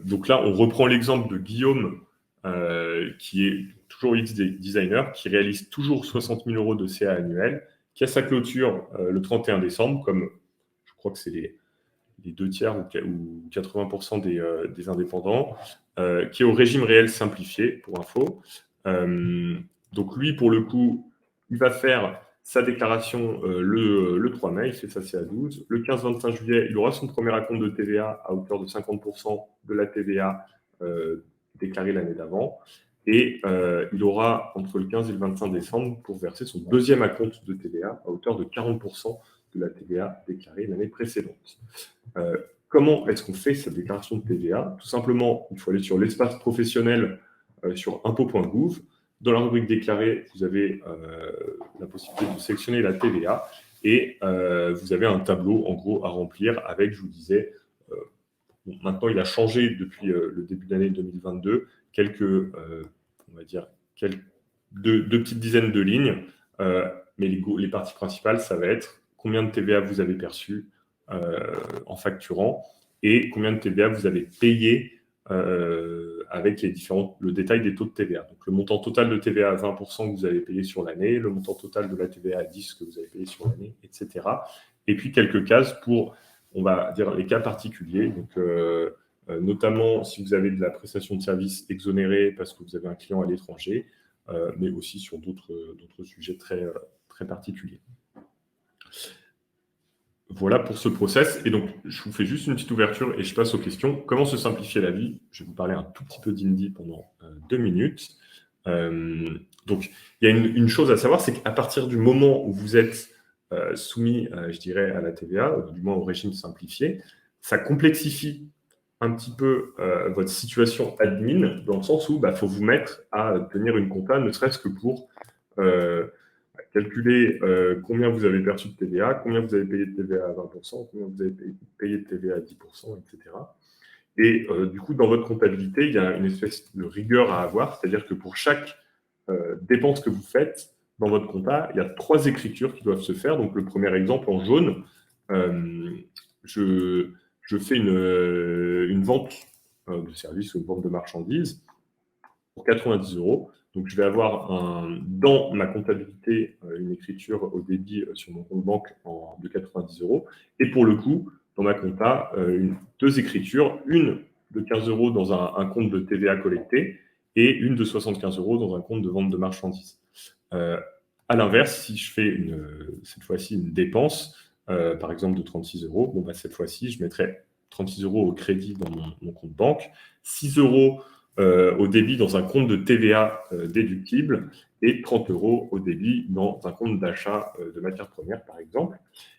Donc là, on reprend l'exemple de Guillaume, qui est toujours UX designer, qui réalise toujours 60 000 € de CA annuel, qui a sa clôture le 31 décembre, comme je crois que c'est les 2 tiers ou 80% des indépendants, qui est au régime réel simplifié, pour info. Donc lui, pour le coup, il va faire sa déclaration le 3 mai, il fait sa CA12. Le 15-25 juillet, il aura son premier acompte de TVA à hauteur de 50% de la TVA déclarée l'année d'avant. Et il aura entre le 15 et le 25 décembre pour verser son deuxième acompte de TVA à hauteur de 40% de la TVA déclarée l'année précédente. Comment est-ce qu'on fait cette déclaration de TVA? Tout simplement, il faut aller sur l'espace professionnel sur impôts.gouv. Dans la rubrique déclarée, vous avez la possibilité de sélectionner la TVA et vous avez un tableau en gros à remplir avec, je vous disais, maintenant il a changé depuis le début de l'année 2022, on va dire, deux petites dizaines de lignes, mais les parties principales, ça va être combien de TVA vous avez perçu en facturant et combien de TVA vous avez payé avec le détail des taux de TVA. Donc le montant total de TVA à 20% que vous avez payé sur l'année, le montant total de la TVA à 10% que vous avez payé sur l'année, etc. Et puis quelques cases pour, on va dire, les cas particuliers. Donc notamment si vous avez de la prestation de service exonérée parce que vous avez un client à l'étranger, mais aussi sur d'autres sujets très, très particuliers. Voilà pour ce process. Et donc, je vous fais juste une petite ouverture et je passe aux questions. Comment se simplifier la vie? Je vais vous parler un tout petit peu d'Indy pendant 2 minutes. Donc, il y a une chose à savoir, c'est qu'à partir du moment où vous êtes soumis, je dirais, à la TVA, ou du moins au régime simplifié, ça complexifie un petit peu votre situation admin, dans le sens où il faut vous mettre à tenir une compta, ne serait-ce que pour calculer combien vous avez perçu de TVA, combien vous avez payé de TVA à 20%, combien vous avez payé de TVA à 10%, etc. Et du coup, dans votre comptabilité, il y a une espèce de rigueur à avoir, c'est-à-dire que pour chaque dépense que vous faites dans votre compta, il y a 3 écritures qui doivent se faire. Donc, le premier exemple en jaune, je fais une vente de service ou une vente de marchandises pour 90 €. Donc, je vais avoir dans ma comptabilité une écriture au débit sur mon compte banque de 90 €. Et pour le coup, dans ma compta, 2 écritures, une de 15 € dans un compte de TVA collecté et une de 75 € dans un compte de vente de marchandises. À l'inverse, si je fais cette fois-ci une dépense, par exemple de 36 €, cette fois-ci, je mettrai 36 € au crédit dans mon compte banque, 6 € au débit dans un compte de TVA déductible et 30 € au débit dans un compte d'achat de matières premières, par exemple.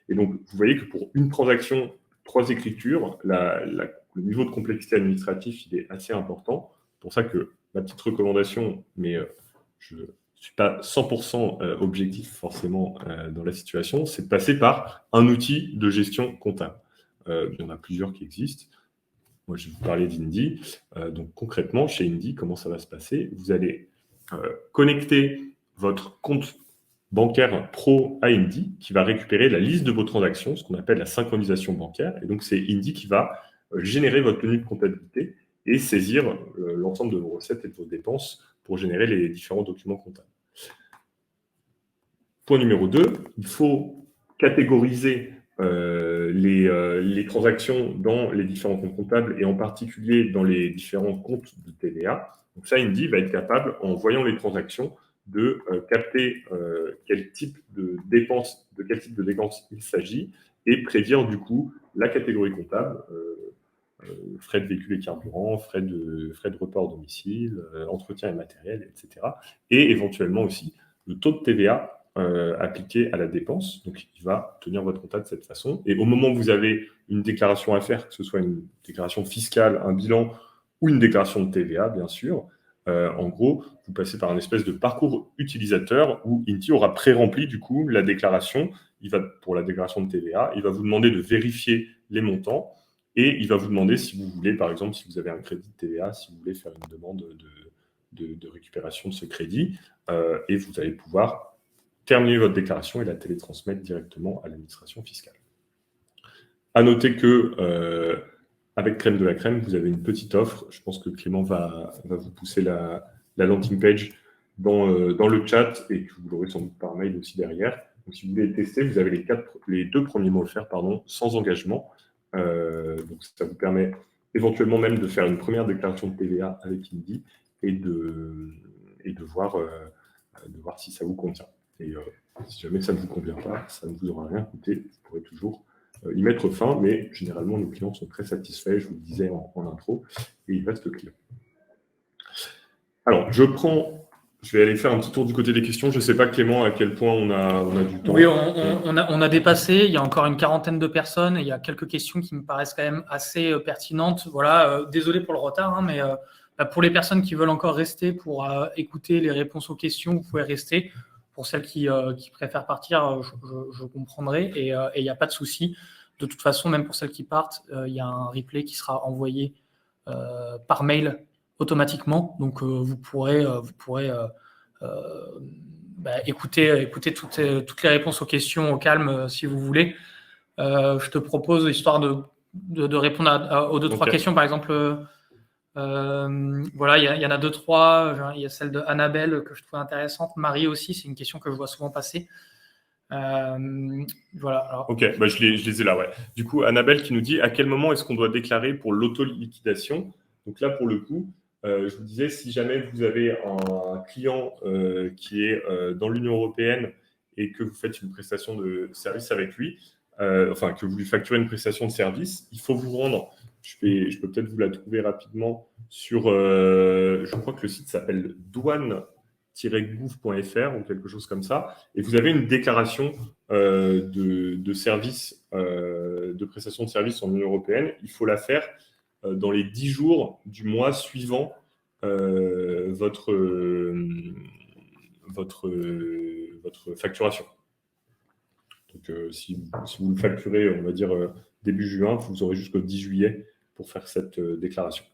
Et donc, vous voyez que pour une transaction, 3 écritures, le niveau de complexité administrative, il est assez important. C'est pour ça que ma petite recommandation, mais je ne suis pas 100% objectif forcément dans la situation, c'est de passer par un outil de gestion comptable. Il y en a plusieurs qui existent. Moi, je vais vous parler d'Indy. Donc, concrètement, chez Indy, comment ça va se passer? Vous allez connecter votre compte bancaire pro à Indy, qui va récupérer la liste de vos transactions, ce qu'on appelle la synchronisation bancaire. Et donc, c'est Indy qui va générer votre tenue de comptabilité et saisir l'ensemble de vos recettes et de vos dépenses pour générer les différents documents comptables. Point numéro 2, il faut catégoriser les transactions dans les différents comptes comptables et en particulier dans les différents comptes de TVA. Donc ça, Indy va être capable, en voyant les transactions, de capter quel type de dépenses il s'agit et prédire du coup la catégorie comptable, frais de véhicule et carburant, frais de repas au domicile, entretien et matériel, etc. Et éventuellement aussi le taux de TVA appliqué à la dépense. Donc, il va tenir votre compta de cette façon. Et au moment où vous avez une déclaration à faire, que ce soit une déclaration fiscale, un bilan ou une déclaration de TVA, bien sûr, en gros, vous passez par un espèce de parcours utilisateur où Inti aura pré-rempli du coup la déclaration. Pour la déclaration de TVA, il va vous demander de vérifier les montants et il va vous demander si vous voulez, par exemple, si vous avez un crédit de TVA, si vous voulez faire une demande de récupération de ce crédit, et vous allez pouvoir terminer votre déclaration et la télétransmettre directement à l'administration fiscale. À noter que avec Crème de la Crème, vous avez une petite offre. Je pense que Clément va vous pousser la landing page dans le chat et que vous l'aurez sans doute par mail aussi derrière. Donc, si vous voulez tester, vous avez les 2 premiers mois offerts, sans engagement. Donc, ça vous permet éventuellement même de faire une première déclaration de TVA avec Indy et de voir si ça vous convient. Et si jamais ça ne vous convient pas, ça ne vous aura rien coûté. Vous pourrez toujours y mettre fin, mais généralement, nos clients sont très satisfaits, je vous le disais en intro, et ils restent clients. Alors, je vais aller faire un petit tour du côté des questions. Je ne sais pas, Clément, à quel point on a du temps. Oui, on a dépassé. Il y a encore une quarantaine de personnes et il y a quelques questions qui me paraissent quand même assez pertinentes. Voilà, désolé pour le retard, mais pour les personnes qui veulent encore rester pour écouter les réponses aux questions, vous pouvez rester. Pour celles qui préfèrent partir, je comprendrai et il n'y a pas de souci. De toute façon, même pour celles qui partent, il y a un replay qui sera envoyé par mail automatiquement. Donc, vous pourrez écouter toutes les réponses aux questions au calme si vous voulez. Je te propose, histoire de répondre aux 2-3 questions, par exemple. Voilà, il y en a 2-3. Il y a celle de Annabelle que je trouve intéressante. Marie aussi, c'est une question que je vois souvent passer. Voilà. Alors. Ok, je les ai là, ouais. Du coup, Annabelle qui nous dit à quel moment est-ce qu'on doit déclarer pour l'auto-liquidation. Donc là, pour le coup, je vous disais, si jamais vous avez un client qui est dans l'Union européenne et que vous faites une prestation de service avec lui, que vous lui facturez une prestation de service, il faut vous rendre. Je peux peut-être vous la trouver rapidement sur, je crois que le site s'appelle douane-gouv.fr ou quelque chose comme ça, et vous avez une déclaration de service, de prestation de service en Union européenne. Il faut la faire dans les 10 jours du mois suivant votre facturation. Donc, si vous le facturez, on va dire début juin, vous aurez jusqu'au 10 juillet pour faire cette déclaration.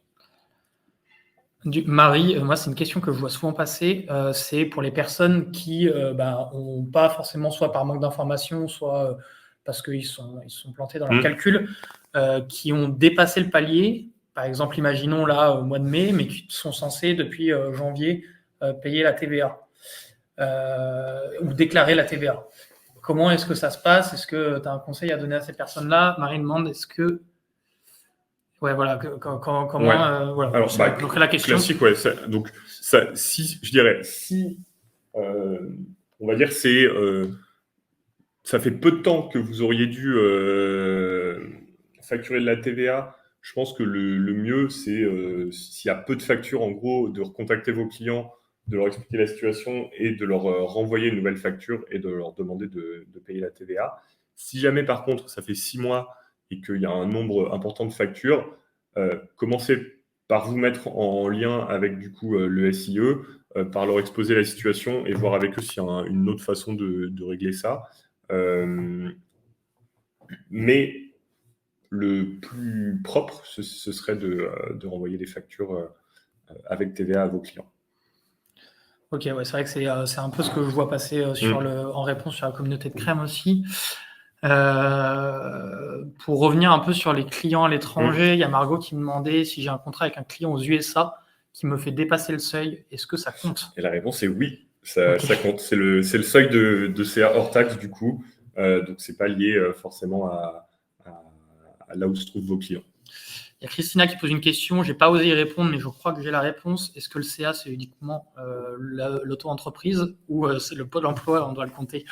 Marie, moi, c'est une question que je vois souvent passer. C'est pour les personnes qui n'ont pas forcément, soit par manque d'information, soit parce qu'ils se sont plantés dans leur calcul, qui ont dépassé le palier. Par exemple, imaginons là au mois de mai, mais qui sont censés depuis janvier payer la TVA ou déclarer la TVA. Comment est-ce que ça se passe? Est-ce que tu as un conseil à donner à ces personnes-là? Marie demande, est-ce que... Ouais, voilà, comment... Ouais. Voilà. Alors, donc la question... Classique, ouais. Donc, ça, je dirais, on va dire, ça fait peu de temps que vous auriez dû facturer de la TVA. Je pense que le mieux, c'est, s'il y a peu de factures, en gros, de recontacter vos clients, de leur expliquer la situation et de leur renvoyer une nouvelle facture et de leur demander de payer la TVA. Si jamais, par contre, ça fait 6 mois et qu'il y a un nombre important de factures, commencez par vous mettre en lien avec, du coup, le SIE, par leur exposer la situation et voir avec eux s'il y a une autre façon de régler ça. Mais le plus propre, ce serait de renvoyer les factures avec TVA à vos clients. Ok, ouais, c'est vrai que c'est un peu ce que je vois passer en réponse sur la communauté de crème aussi. Pour revenir un peu sur les clients à l'étranger, il y a Margot qui me demandait si j'ai un contrat avec un client aux USA qui me fait dépasser le seuil, est-ce que ça compte? Et la réponse est oui, ça compte. C'est le seuil de CA hors taxe du coup, donc c'est pas lié forcément à là où se trouvent vos clients. Il y a Christina qui pose une question. Je n'ai pas osé y répondre, mais je crois que j'ai la réponse. Est-ce que le CA, c'est uniquement l'auto-entreprise ou c'est le Pôle emploi, on doit le compter?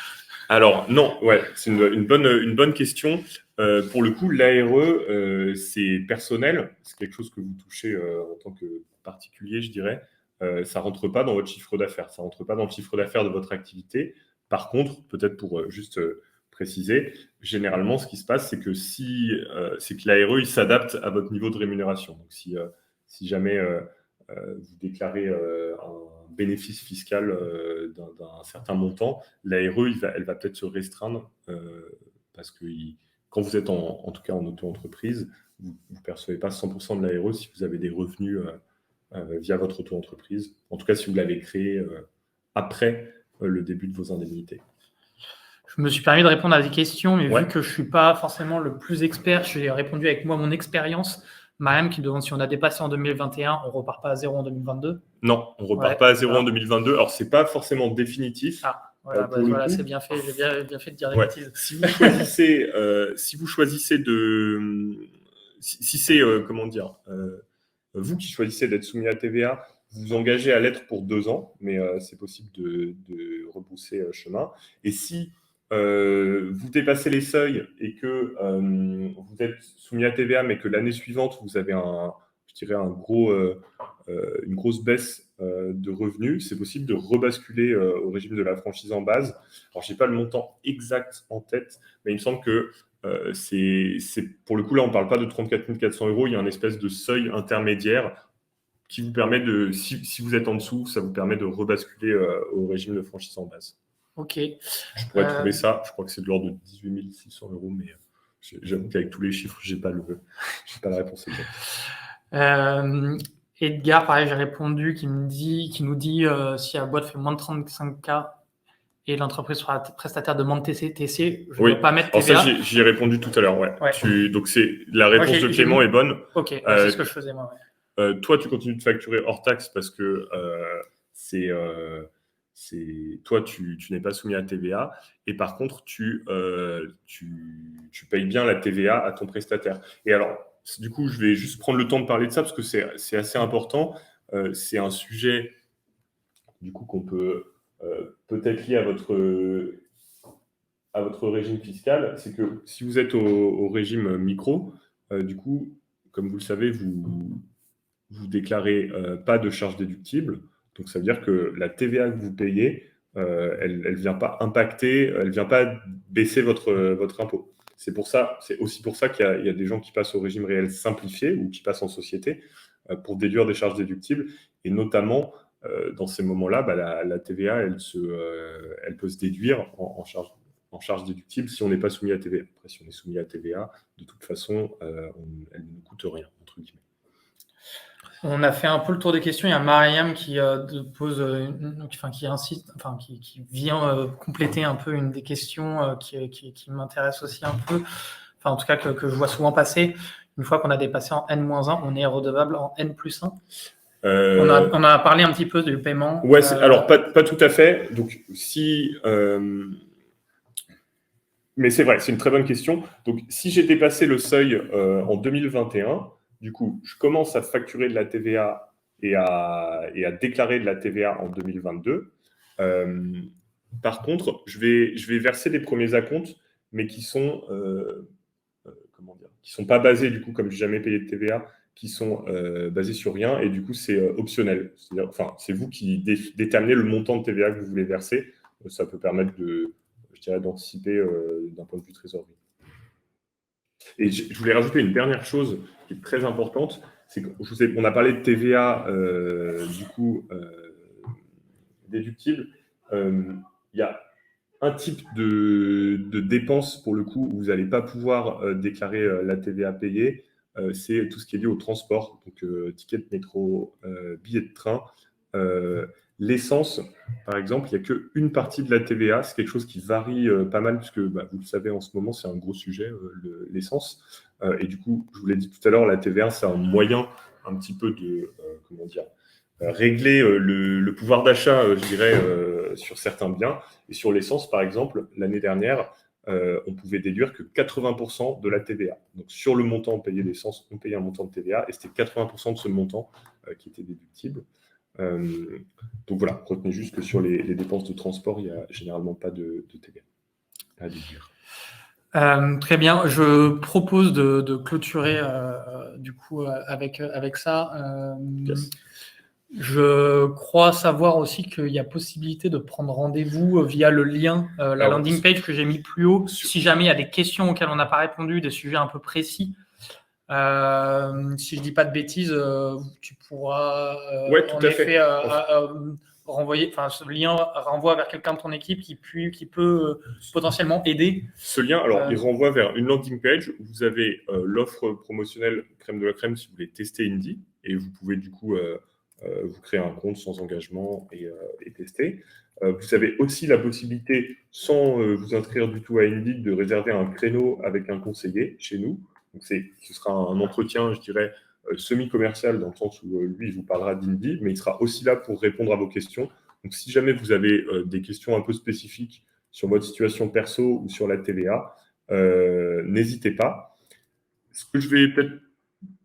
Alors, non, ouais, c'est une bonne question. Pour le coup, l'ARE, c'est personnel. C'est quelque chose que vous touchez en tant que particulier, je dirais. Ça ne rentre pas dans votre chiffre d'affaires. Ça ne rentre pas dans le chiffre d'affaires de votre activité. Par contre, peut-être pour juste préciser, généralement, ce qui se passe, c'est que c'est que l'ARE, il s'adapte à votre niveau de rémunération. Donc, si jamais vous déclarez un bénéfice fiscal d'un certain montant, l'ARE, elle va peut-être se restreindre parce que quand vous êtes en tout cas en auto-entreprise, vous ne percevez pas 100% de l'ARE si vous avez des revenus via votre auto-entreprise. En tout cas, si vous l'avez créé après le début de vos indemnités. Je me suis permis de répondre à des questions, mais Ouais. vu que je ne suis pas forcément le plus expert, j'ai répondu avec moi mon expérience. Mariam qui me demande si on a dépassé en 2021, on ne repart pas à zéro en 2022. Non, on ne repart pas à zéro en 2022. Alors, ce n'est pas forcément définitif. Ah, voilà, c'est bien fait. J'ai bien fait de dire des bêtises. Si vous choisissez de... Si c'est, comment dire, vous qui choisissez d'être soumis à TVA, vous vous engagez à l'être pour 2 ans, mais c'est possible de rebrousser chemin. Et si vous dépassez les seuils et que vous êtes soumis à TVA, mais que l'année suivante, vous avez une grosse baisse de revenus, c'est possible de rebasculer au régime de la franchise en base. Alors, je n'ai pas le montant exact en tête, mais il me semble que pour le coup, là, on ne parle pas de 34 400 €, il y a un espèce de seuil intermédiaire qui vous permet si vous êtes en dessous, ça vous permet de rebasculer au régime de franchise en base. Ok. Je pourrais trouver ça, je crois que c'est de l'ordre de 18 600 €, mais j'avoue qu'avec tous les chiffres, je n'ai pas la réponse exacte. Edgar, pareil, j'ai répondu, qui nous dit si la boîte fait moins de 35K et l'entreprise sera prestataire de demande TC, je ne dois pas mettre TVA. Alors ça, j'y ai répondu tout à l'heure, ouais. Donc, la réponse de Clément est bonne. Ok, c'est ce que je faisais, moi. Ouais. Toi, tu continues de facturer hors taxe parce que toi, tu n'es pas soumis à TVA. Et par contre, tu payes bien la TVA à ton prestataire. Et alors, du coup, je vais juste prendre le temps de parler de ça parce que c'est assez important. C'est un sujet, du coup, qu'on peut peut-être lier à votre régime fiscal. C'est que si vous êtes au régime micro, du coup, comme vous le savez, vous déclarez pas de charges déductibles. Donc, ça veut dire que la TVA que vous payez, elle ne vient pas impacter, elle ne vient pas baisser votre impôt. C'est aussi pour ça qu'il y a des gens qui passent au régime réel simplifié ou qui passent en société pour déduire des charges déductibles. Et notamment, dans ces moments-là, la TVA, elle peut se déduire en charge déductible si on n'est pas soumis à TVA. Après, si on est soumis à TVA, de toute façon, elle ne nous coûte rien, entre guillemets. On a fait un peu le tour des questions. Il y a Mariam qui pose, qui insiste, qui vient compléter un peu une des questions qui m'intéresse aussi un peu. Enfin, en tout cas, que je vois souvent passer. Une fois qu'on a dépassé en N-1, on est redevable en N+1. On a parlé un petit peu du paiement. Ouais, alors pas tout à fait. Donc, mais c'est vrai, c'est une très bonne question. Donc, si j'ai dépassé le seuil en 2021, du coup, je commence à facturer de la TVA et à déclarer de la TVA en 2022. Par contre, je vais verser les premiers acomptes, mais qui sont pas basés, du coup, comme je n'ai jamais payé de TVA, qui sont basés sur rien, et du coup, c'est optionnel. C'est-à-dire, c'est vous qui déterminez le montant de TVA que vous voulez verser. Ça peut permettre d'anticiper d'un point de vue trésorerie. Et je voulais rajouter une dernière chose qui est très importante, c'est qu'on a parlé de TVA, du coup, déductible. Il y a un type de dépense, pour le coup, où vous n'allez pas pouvoir déclarer la TVA payée, c'est tout ce qui est lié au transport, donc ticket de métro, billets de train. L'essence, par exemple, il n'y a qu'une partie de la TVA. C'est quelque chose qui varie pas mal, puisque vous le savez, en ce moment, c'est un gros sujet, l'essence. Et du coup, je vous l'ai dit tout à l'heure, la TVA, c'est un moyen un petit peu de régler le pouvoir d'achat, je dirais, sur certains biens. Et sur l'essence, par exemple, l'année dernière, on pouvait déduire que 80% de la TVA. Donc, sur le montant, on payait l'essence, on payait un montant de TVA, et c'était 80% de ce montant qui était déductible. Donc voilà, retenez juste que sur les dépenses de transport, il n'y a généralement pas de TVA à déduire. Très bien, je propose de clôturer du coup avec ça. Yes. Je crois savoir aussi qu'il y a possibilité de prendre rendez-vous via le lien, la landing page que j'ai mis plus haut. Si jamais il y a des questions auxquelles on n'a pas répondu, des sujets un peu précis, si je dis pas de bêtises, tu pourras en effet renvoyer. Enfin, ce lien renvoie vers quelqu'un de ton équipe qui peut potentiellement aider. Ce lien, alors, il renvoie vers une landing page où vous avez l'offre promotionnelle crème de la crème si vous voulez tester Indy, et vous pouvez du coup vous créer un compte sans engagement et tester. Vous avez aussi la possibilité, sans vous inscrire du tout à Indy, de réserver un créneau avec un conseiller chez nous. Donc ce sera un entretien, je dirais, semi-commercial, dans le sens où lui, il vous parlera d'Indy, mais il sera aussi là pour répondre à vos questions. Donc, si jamais vous avez des questions un peu spécifiques sur votre situation perso ou sur la TVA, n'hésitez pas. Ce que je vais peut-être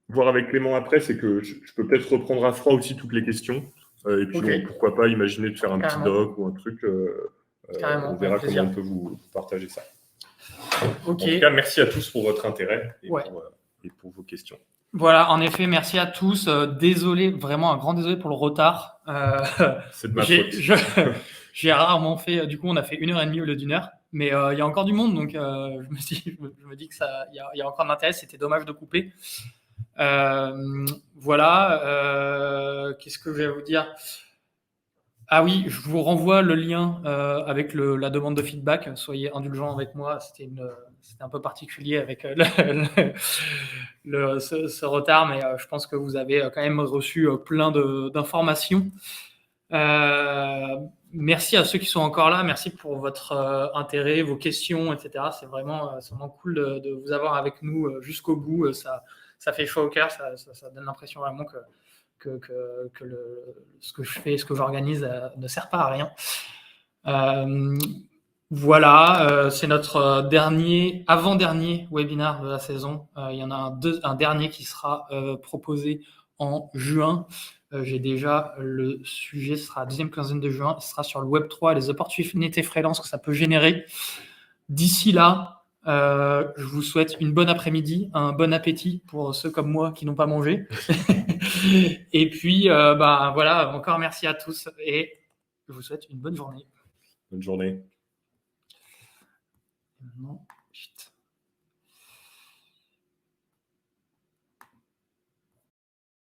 voir avec Clément après, c'est que je peux peut-être reprendre à froid aussi toutes les questions. Et puis, pourquoi pas imaginer de faire un petit doc ou un truc. On verra comment on peut vous partager ça. En tout cas, merci à tous pour votre intérêt et pour vos questions. Voilà, en effet, merci à tous. Désolé, vraiment un grand désolé pour le retard. C'est de ma faute. J'ai rarement fait, du coup, on a fait 1h30 au lieu d'1 heure, mais il y a encore du monde, donc je me dis que il y a encore de l'intérêt, c'était dommage de couper. Voilà, qu'est-ce que je vais vous dire ? Ah oui, je vous renvoie le lien avec la demande de feedback. Soyez indulgents avec moi, c'était un peu particulier avec ce retard, mais je pense que vous avez quand même reçu plein d'informations. Merci à ceux qui sont encore là, merci pour votre intérêt, vos questions, etc. C'est vraiment cool de vous avoir avec nous jusqu'au bout. Ça fait chaud au cœur, ça donne l'impression vraiment que ce que je fais, ce que j'organise ne sert pas à rien. Voilà, c'est notre avant-dernier webinaire de la saison. Il y en a un dernier qui sera proposé en juin. J'ai déjà le sujet, ce sera la deuxième quinzaine de juin. Ce sera sur le Web3 et les opportunités freelance que ça peut générer. D'ici là, je vous souhaite une bonne après-midi, un bon appétit pour ceux comme moi qui n'ont pas mangé. Et puis, voilà, encore merci à tous et je vous souhaite une bonne journée. Bonne journée. Maintenant.